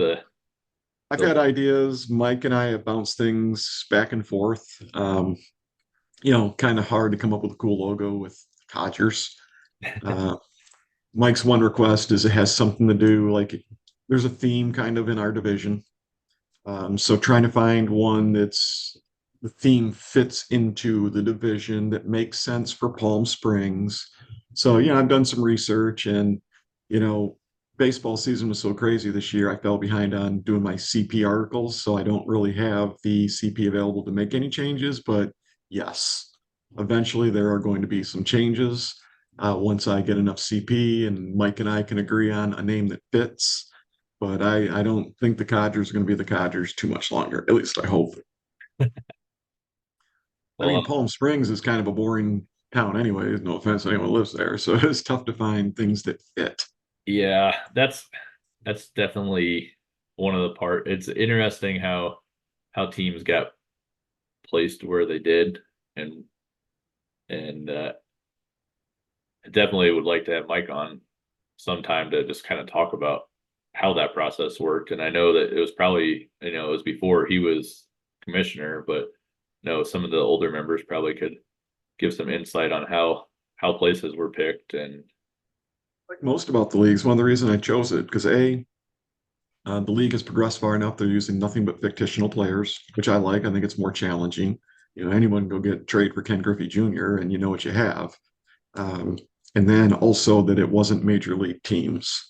I've the had ideas. Mike and I have bounced things back and forth. Kind of hard to come up with a cool logo with Codgers. Uh, Mike's one request is it has something to do, like there's a theme kind of in our division. So trying to find one that's the theme fits into the division that makes sense for Palm Springs. So, I've done some research and, you know, baseball season was so crazy this year. I fell behind on doing my CP articles. So I don't really have the CP available to make any changes. But yes, eventually there are going to be some changes once I get enough CP and Mike and I can agree on a name that fits. But I don't think the Codgers are going to be the Codgers too much longer. At least I hope. I well, mean, Palm Springs is kind of a boring town anyway. No offense to anyone who lives there. So it's tough to find things that fit. yeah, that's definitely one of the part. It's interesting how teams got placed where they did, and I definitely would like to have Mike on sometime to just kind of talk about how that process worked. And I know that it was probably, it was before he was commissioner, but no, some of the older members probably could give some insight on how places were picked. And Like most about the leagues, one of the reasons I chose it because the league has progressed far enough. They're using nothing but fictional players, which I like. I think it's more challenging. Anyone can go get trade for Ken Griffey Jr. and you know what you have. Um, and then also that it wasn't major league teams.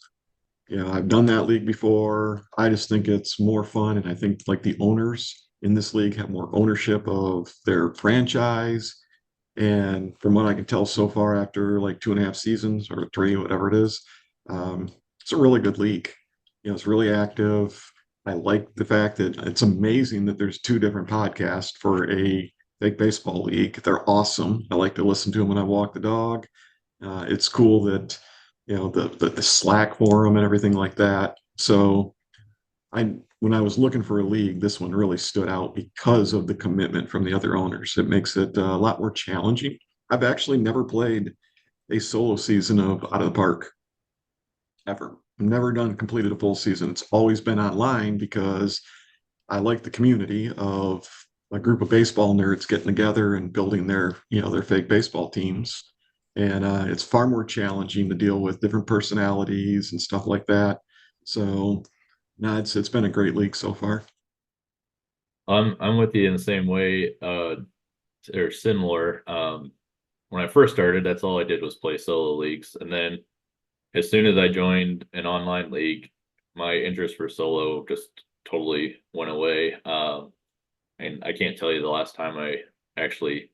I've done that league before. I just think it's more fun. And I think like the owners in this league have more ownership of their franchise. And from what I can tell so far, after like 2.5 seasons or three, whatever it is, um, it's a really good league. It's really active. I like the fact that it's amazing that there's two different podcasts for a fake baseball league. They're awesome. I like to listen to them when I walk the dog. It's cool that the Slack forum and everything like that. So when I was looking for a league, this one really stood out because of the commitment from the other owners. It makes it a lot more challenging. I've actually never played a solo season of Out of the Park ever. I've never completed a full season. It's always been online because I like the community of a group of baseball nerds getting together and building their fake baseball teams. And it's far more challenging to deal with different personalities and stuff like that. So no, it's been a great league so far. I'm with you in the same way, or similar. When I first started, that's all I did was play solo leagues, and then as soon as I joined an online league, my interest for solo just totally went away. And I can't tell you the last time I actually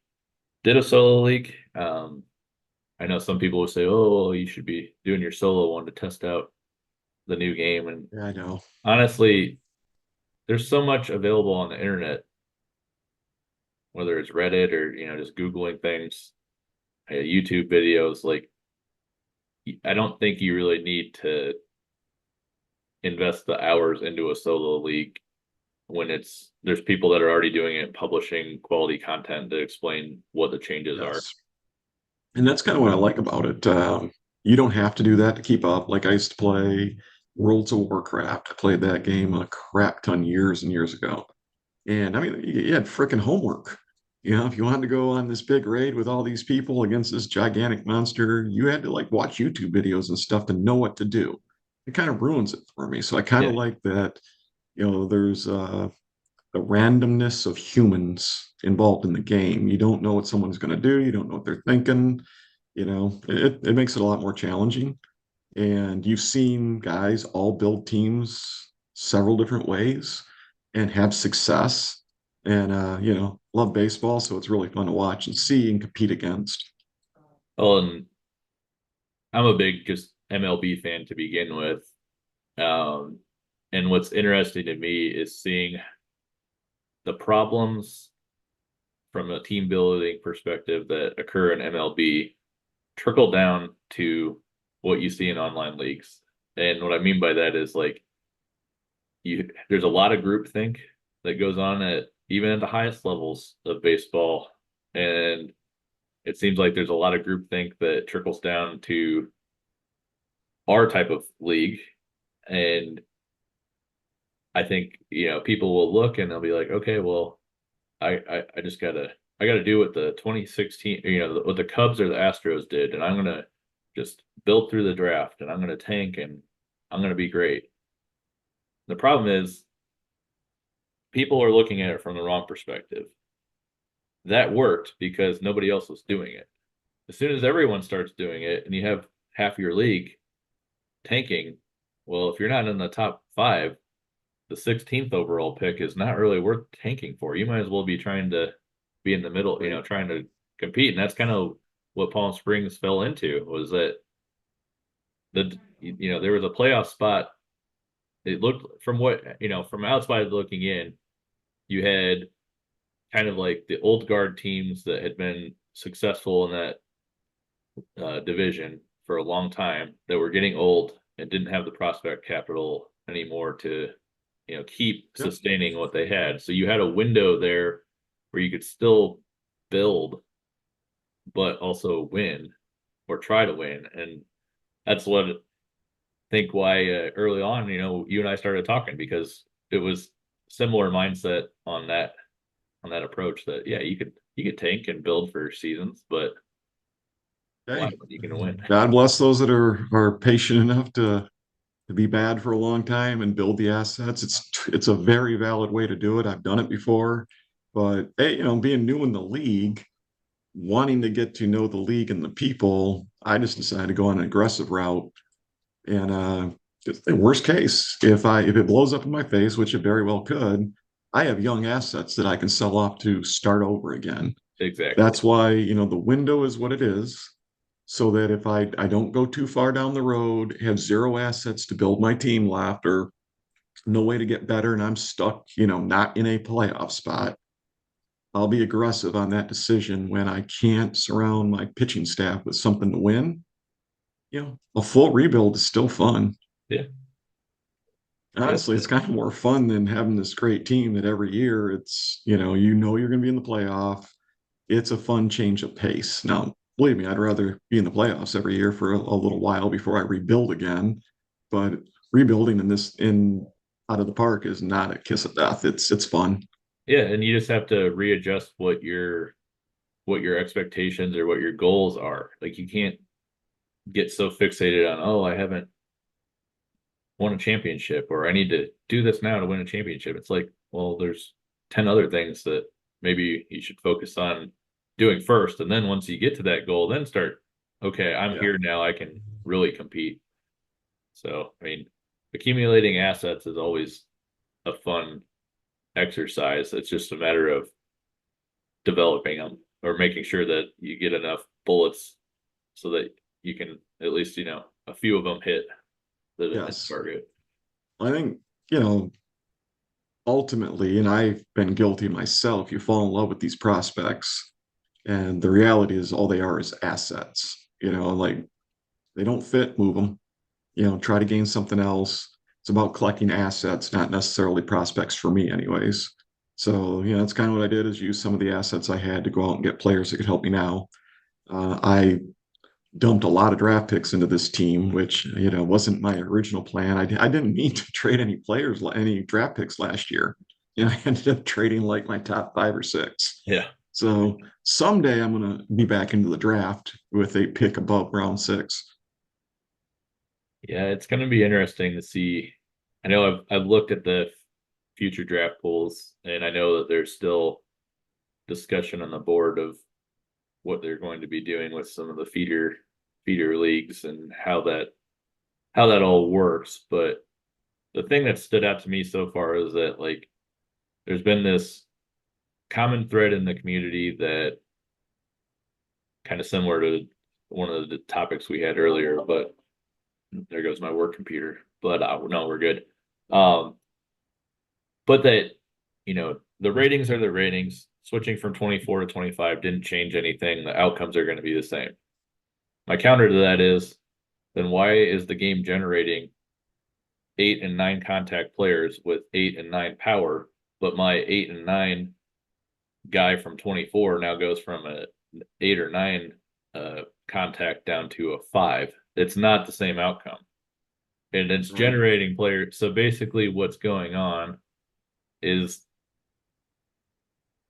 did a solo league. I know some people would say, "Oh, well, you should be doing your solo one to test out the new game." And Yeah, I know. honestly, there's so much available on the internet, whether it's Reddit or just Googling things, YouTube videos. Like, I don't think you really need to invest the hours into a solo league when there's people that are already doing it, publishing quality content to explain what the changes are. Yes. And that's kind of what I like about it. You don't have to do that to keep up. Like I used to play Worlds of Warcraft. I played that game a crap ton years and years ago. And I mean, you had freaking homework. If you wanted to go on this big raid with all these people against this gigantic monster, you had to like watch YouTube videos and stuff to know what to do. It kind of ruins it for me. So I kind Yeah. of like that, there's the randomness of humans involved in the game. You don't know what someone's going to do. You don't know what they're thinking. It makes it a lot more challenging. And you've seen guys all build teams several different ways and have success. And love baseball, so it's really fun to watch and see and compete against. Well, and I'm a big just MLB fan to begin with. Um, and what's interesting to me is seeing the problems from a team building perspective that occur in MLB trickle down to what you see in online leagues. And what I mean by that is like there's a lot of groupthink that goes on at even at the highest levels of baseball. And it seems like there's a lot of groupthink that trickles down to our type of league. And I think, people will look and they'll be like, okay, well, I just I gotta do what the 2016, what the Cubs or the Astros did, and I'm gonna just build through the draft and I'm gonna tank and I'm gonna be great. The problem is people are looking at it from the wrong perspective. That worked because nobody else was doing it. As soon as everyone starts doing it and you have half your league tanking, well, if you're not in the top five, the 16th overall pick is not really worth tanking for. You might as well be trying to be in the middle, Right. trying to compete. And that's kind of what Palm Springs fell into, was that there was a playoff spot. It looked from from outside looking in, you had kind of like the old guard teams that had been successful in that division for a long time that were getting old and didn't have the prospect capital anymore to keep Yep. sustaining what they had. So you had a window there where you could still build but also win or try to win. And that's what I think why early on, you and I started talking, because it was similar mindset on that approach that yeah, you could tank and build for seasons, but why Hey, when you can win? God bless those that are patient enough to be bad for a long time and build the assets. It's a very valid way to do it. I've done it before, but hey, being new in the league, wanting to get to know the league and the people, I just decided to go on an aggressive route. And just the worst case, if it blows up in my face, which it very well could, I have young assets that I can sell off to start over again. Exactly. That's why, the window is what it is. So that if I don't go too far down the road, have zero assets to build my team left, or no way to get better, and I'm stuck, not in a playoff spot, I'll be aggressive on that decision when I can't surround my pitching staff with something to win. A full rebuild is still fun. Yeah. Yep. Honestly, it's kind of more fun than having this great team that every year you're going to be in the playoff. It's a fun change of pace. Now, believe me, I'd rather be in the playoffs every year for a little while before I rebuild again. But rebuilding in out of the park is not a kiss of death. It's fun. Yeah, and you just have to readjust what your expectations or what your goals are. Like, you can't get so fixated on, oh, I haven't won a championship, or I need to do this now to win a championship. It's like, well, there's 10 other things that maybe you should focus on doing first. And then once you get to that goal, then start, okay, I'm Yeah. here now. I can really compete. So, I mean, accumulating assets is always a fun exercise. It's just a matter of developing them or making sure that you get enough bullets so that you can at least, a few of them hit the Yes. target. I think, you know, ultimately, and I've been guilty myself, you fall in love with these prospects, and the reality is all they are is assets. Like they don't fit, move them. Try to gain something else. It's about collecting assets, not necessarily prospects for me, anyways. So, that's kind of what I did is use some of the assets I had to go out and get players that could help me now. I dumped a lot of draft picks into this team, which wasn't my original plan. I didn't mean to trade any players, any draft picks last year. I ended up trading like my top 5 or 6. Yeah. So someday I'm going to be back into the draft with a pick above round 6. Yeah, it's going to be interesting to see. I know I've looked at the future draft pools, and I know that there's still discussion on the board of what they're going to be doing with some of the feeder leagues and how that all works. But the thing that stood out to me so far is that like there's been this common thread in the community that kind of similar to one of the topics we had earlier, but there goes my work computer. But no, we're good. Um, but that the ratings are the ratings. Switching from 24 to 25 didn't change anything. The outcomes are going to be the same. My counter to that is, then why is the game generating 8 and 9 contact players with 8 and 9 power, but my 8 and 9 guy from 24 now goes from a 8 or 9 contact down to a 5? It's not the same outcome, and it's Right. generating players. So basically, what's going on is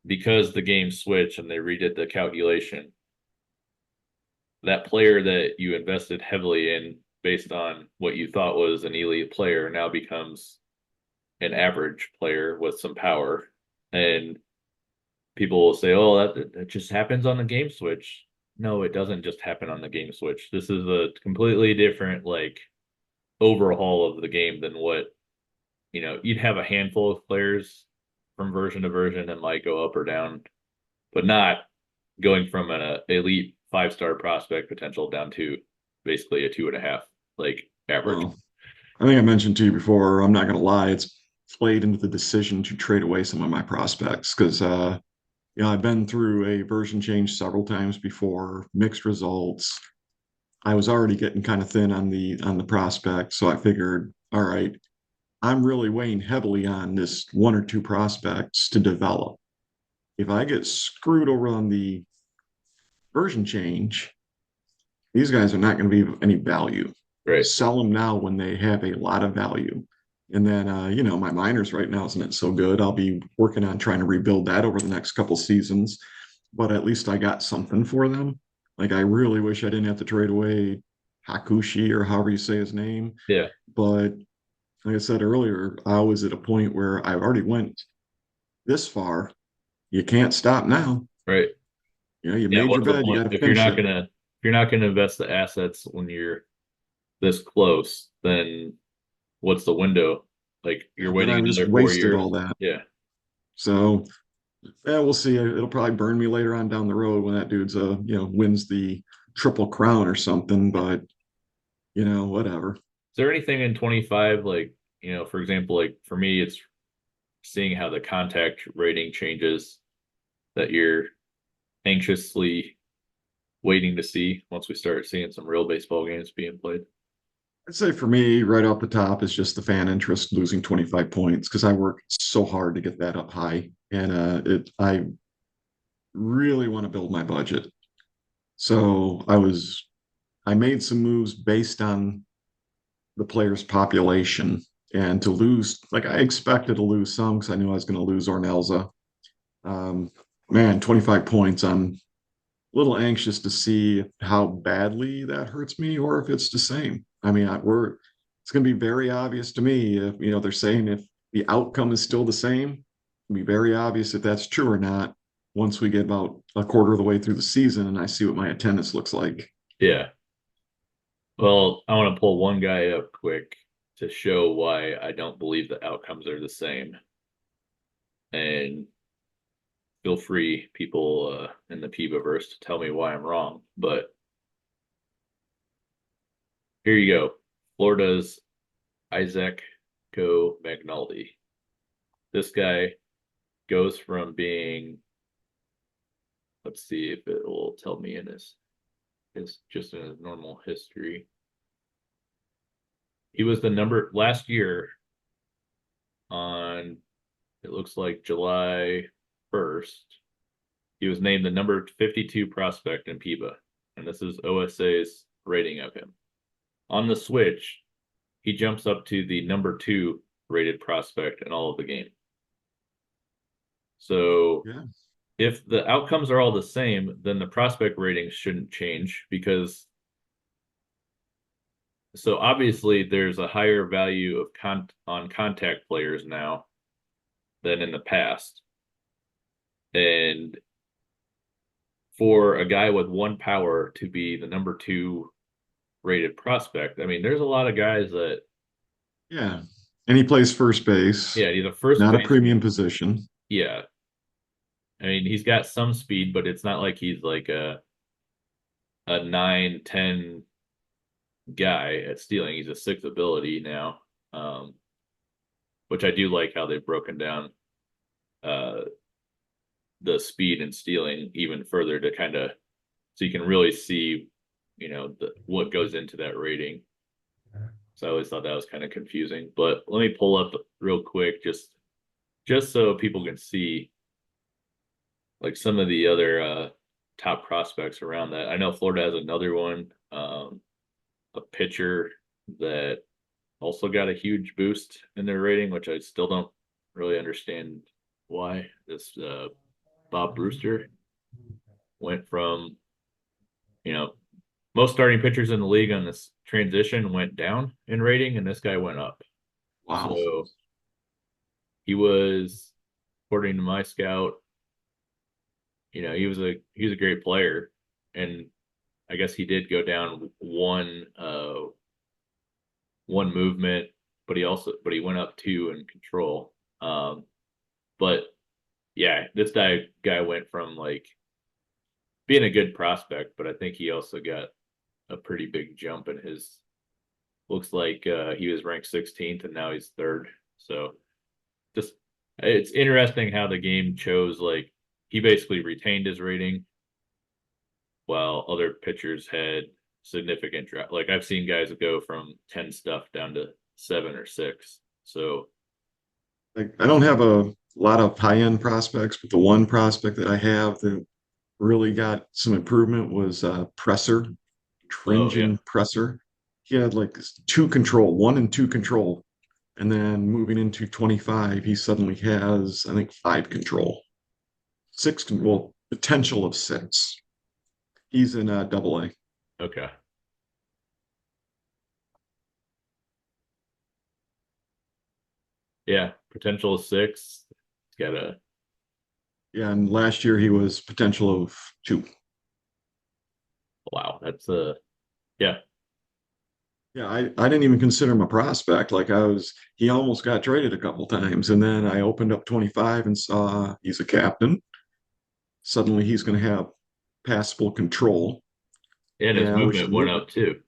because the game switched and they redid the calculation, that player that you invested heavily in based on what you thought was an elite player now becomes an average player with some power. And people will say, oh, that just happens on the game switch. No, it doesn't just happen on the game switch. This is a completely different like overhaul of the game than what you'd have a handful of players from version to version that might go up or down, but not going from an elite 5-star prospect potential down to basically a 2.5 like average. Well, I think I mentioned to you before, I'm not going to lie, it's played into the decision to trade away some of my prospects because, I've been through a version change several times before, mixed results. I was already getting kind of thin on the prospect, so I figured, all right, I'm really weighing heavily on this 1 or 2 prospects to develop. If I get screwed over on the version change, these guys are not going to be of any value. Right. Sell them now when they have a lot of value. And then, my minors right now isn't it so good. I'll be working on trying to rebuild that over the next couple seasons, but at least I got something for them. Like, I really wish I didn't have to trade away Hakushi or however you say his name. Yeah. But like I said earlier, I was at a point where I already went this far. You can't stop now. Right. You Yeah. made your What's the bed, you point got to if you're finish not it. gonna invest the assets when you're this close? Then what's the window? Like you're Yeah, then waiting I just another 4 years. wasted all that. Yeah. So yeah, we'll see. It'll probably burn me later on down the road when that dude's wins the triple crown or something. But whatever. Is there anything in 25 like, for example, like for me, it's seeing how the contact rating changes that you're anxiously waiting to see once we start seeing some real baseball games being played? I'd say for me, right off the top is just the fan interest losing 25 points because I worked so hard to get that up high, and I really want to build my budget. So I made some moves based on the player's population, and to lose, like I expected to lose some because I knew I was going to lose Ornelza. Um, Man, 25 points. I'm a little anxious to see how badly that hurts me or if it's the same. I mean, it's it's going to be very obvious to me if, they're saying if the outcome is still the same, it'll be very obvious if that's true or not once we get about a quarter of the way through the season and I see what my attendance looks like. Yeah. Well, I want to pull one guy up quick to show why I don't believe the outcomes are the same. And feel free, people in the PEBAverse, to tell me why I'm wrong. But here you go. Florida's Isaac Magnaldi. This guy goes from being, let's see if it will tell me in his just in his normal history. He was the number last year on, it looks like July 1st. He was named the number 52 prospect in PEBA, and this is OSA's rating of him. On the switch, he jumps up to the number 2 rated prospect in all of the game. So Yeah. if the outcomes are all the same, then the prospect ratings shouldn't change because so obviously there's a higher value of on contact players now than in the past. And for a guy with 1 power to be the number 2 rated prospect, I mean, there's a lot of guys that. Yeah. And he plays first base. Yeah, he's a first not a base. premium position. Yeah. I mean, he's got some speed, but it's not like he's like a 9-10 guy at stealing. He's a 6 ability now, which I do like how they've broken down the speed and stealing even further to kind of so you can really see, what goes into that rating. So I always thought that was kind of confusing. But let me pull up real quick just so people can see like some of the other top prospects around that. I know Florida has another one, a pitcher that also got a huge boost in their rating, which I still don't really understand why. This Bob Brewster went from, most starting pitchers in the league on this transition went down in rating, and this guy went up. Wow. So he was, according to my scout, he was a great player, and I guess he did go down one movement, but he went up 2 in control. But yeah, this guy went from like being a good prospect, but I think he also got a pretty big jump in his. Looks like he was ranked 16th and now he's 3rd. So just it's interesting how the game chose, like he basically retained his rating while other pitchers had significant drop. Like I've seen guys go from 10 stuff down to 7 or 6. So Like, I don't have a lot of high-end prospects, but the one prospect that I have that really got some improvement was Presser, oh yeah. Tringen Presser. He had like 2 control, 1 and 2 control. And then moving into 25, he suddenly has, I think, 5 control. 6, well, potential of 6. He's in AA. Okay. Yeah, potential of 6. He's got a. Yeah, and last year he was potential of 2. Wow, that's yeah. Yeah, I didn't even consider him a prospect. Like he almost got traded a couple times. And then I opened up 25 and saw he's a captain. Suddenly he's going to have passable control. And his And I was movement went up too.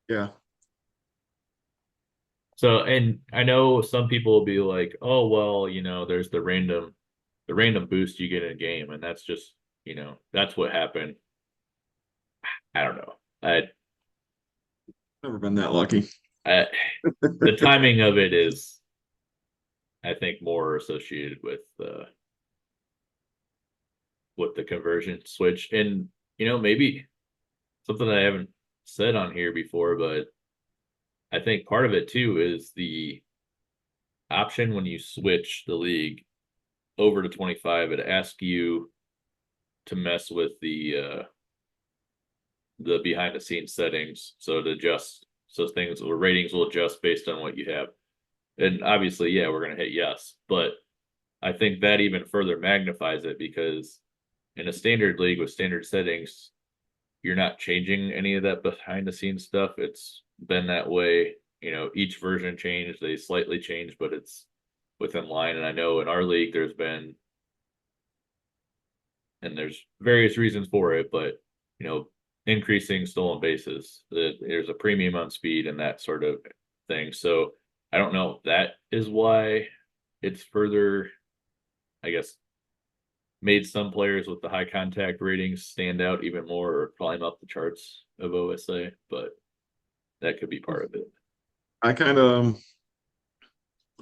yeah. So, and I know some people will be like, "Oh, well, there's the random boost you get in a game, and that's just, that's what happened." I don't know. Never been that lucky. The timing of it is, I think, more associated with the conversion switch, and maybe something I haven't said on here before, but I think part of it too is the option when you switch the league over to 25. It asks you to mess with the behind the scenes settings, so to adjust So things or ratings will adjust based on what you have. And obviously, yeah, we're gonna hit yes, but I think that even further magnifies it because in a standard league with standard settings, you're not changing any of that behind the scenes stuff. It's been that way. Each version changed, they slightly changed, but it's within line. And I know in our league there's been, and there's various reasons for it, but increasing stolen bases, there's a premium on speed and that sort of thing. So I don't know if that is why it's further, I guess, made some players with the high contact ratings stand out even more or climb up the charts of OSA, but that could be part of it. I kind of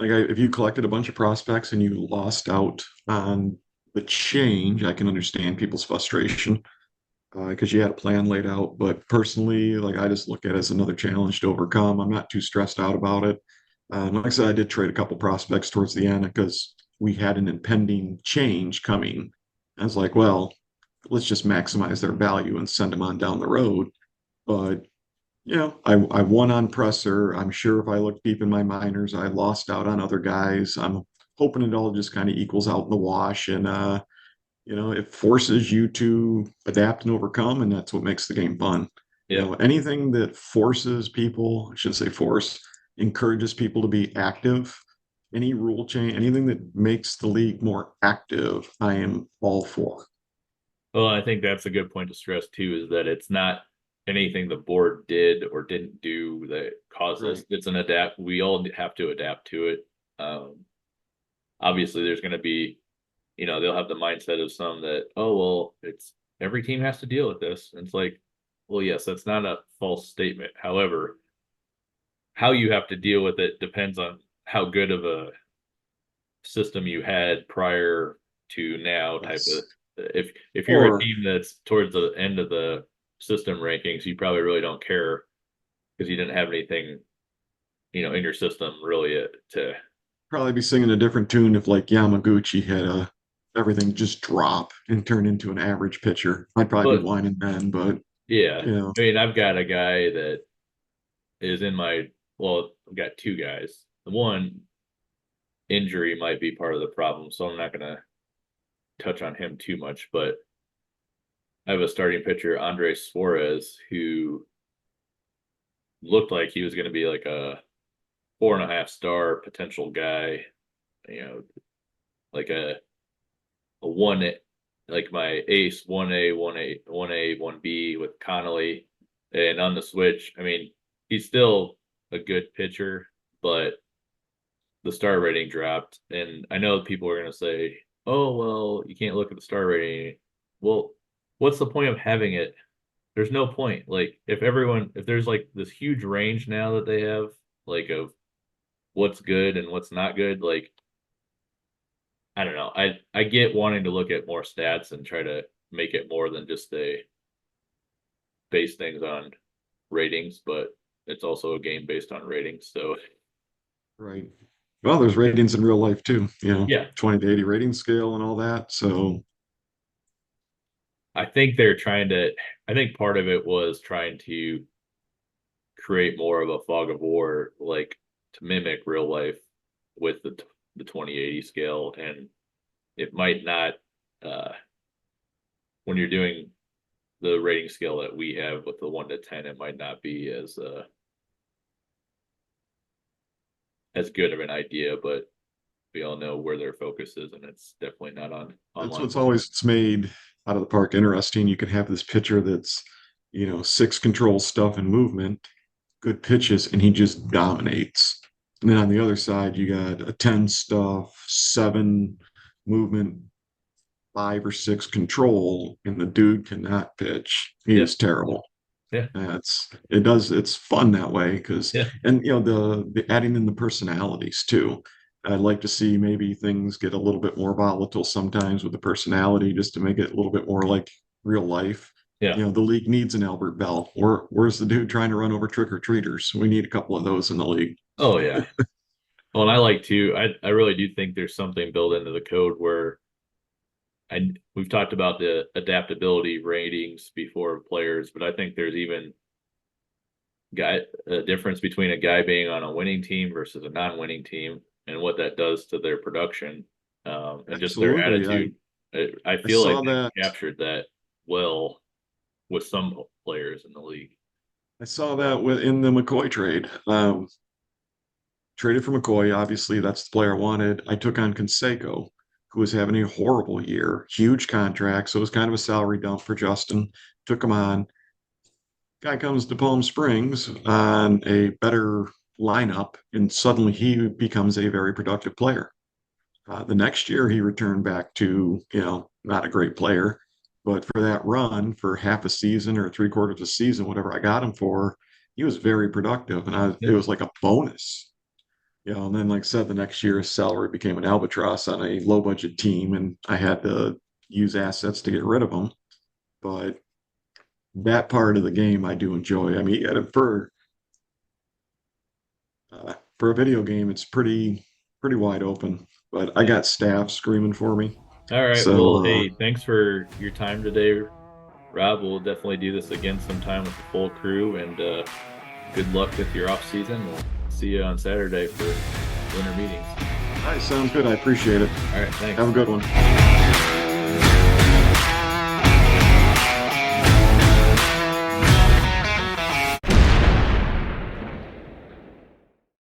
if you collected a bunch of prospects and you lost out on the change, I can understand people's frustration because you had a plan laid out. But personally, I just look at it as another challenge to overcome. I'm not too stressed out about it. Like I said, I did trade a couple prospects towards the end because we had an impending change coming. I was like, well, let's just maximize their value and send them on down the road. But I won on presser. I'm sure if I look deep in my minors, I lost out on other guys. I'm hoping it all just kind of equals out in the wash, and it forces you to adapt and overcome, and that's what makes the game fun. Yeah. Anything that forces people, I shouldn't say force, encourages people to be active, any rule change, anything that makes the league more active, I am all for. Well, I think that's a good point to stress too, is that it's not anything the board did or didn't do that caused Right. this. It's an adapt. We all have to adapt to it. Obviously, there's going to be, they'll have the mindset of some that, oh, well, it's every team has to deal with this. And it's like, well, yes, that's not a false statement. However, how you have to deal with it depends on how good of a system you had prior to now type of. Yes. If you're a Or team that's towards the end of the system rankings, you probably really don't care because you didn't have anything in your system really to. probably be singing a different tune if Yamaguchi had everything just drop and turn into an average pitcher. I'd probably be But whining then, but yeah, you know, I mean, I've got a guy that is in my, well, I've got two guys. The one injury might be part of the problem, so I'm not gonna touch on him too much, but I have a starting pitcher, Andres Suarez, who looked like he was going to be like a 4.5 star potential guy, you know, like a one, like my ace 1A, 1A, 1B with Connolly. And on the switch, I mean, he's still a good pitcher, but the star rating dropped. And I know people are going to say, oh, well, you can't look at the star rating. Well, what's the point of having it? There's no point. Like if there's like this huge range now that they have, like of what's good and what's not good, like I don't know. I get wanting to look at more stats and try to make it more than just a base things on ratings, but it's also a game based on ratings. So right. Well, there's ratings in real life too, yeah, 20 to 80 rating scale and all that. So I think they're trying to. I think part of it was trying to create more of a fog of war, like to mimic real life with the 2080 scale, and it might not. When you're doing the rating scale that we have with the 1 to 10, it might not be as good of an idea, but we all know where their focus is, and it's definitely not on that's online. what's always it's made out of the park interesting. You can have this pitcher that's, six control stuff and movement, good pitches, and he just dominates. And then on the other side, you got a 10 stuff, seven movement, five or six control, and the dude cannot pitch. He Yeah, is terrible. yeah, It's fun that way because yeah. and the adding in the personalities too. I'd like to see maybe things get a little bit more volatile sometimes with the personality just to make it a little bit more like real life. Yeah. The league needs an Albert Bell. Where's the dude trying to run over trick or treaters? We need a couple of those in the league. Oh yeah. Well, and I like to. I really do think there's something built into the code where we've talked about the adaptability ratings before players, but I think there's even difference between a guy being on a winning team versus a non-winning team and what that does to their production, and just their Absolutely. attitude. I I feel like saw they that. captured that well with some players in the league. I saw that in the McCoy trade. Traded for McCoy. Obviously, that's the player I wanted. I took on Conseco, who was having a horrible year, huge contract. So it was kind of a salary dump for Justin. Took him on. Guy comes to Palm Springs on a better lineup, and suddenly he becomes a very productive player. The next year, he returned back to, not a great player, but for that run for half a season or three-quarters of a season, whatever I got him for, he was very productive, and it was like a bonus. And then, like I said, the next year, his salary became an albatross on a low-budget team, and I had to use assets to get rid of him. But that part of the game I do enjoy. I mean, for a video game, it's pretty wide open. But I got staff screaming for me. All right. Well, So hey, thanks for your time today, Rob. We'll definitely do this again sometime with the full crew, and good luck with your off season. We'll see you on Saturday for winter meetings. all right, sounds good. I appreciate it. All right, thanks. Have a good one.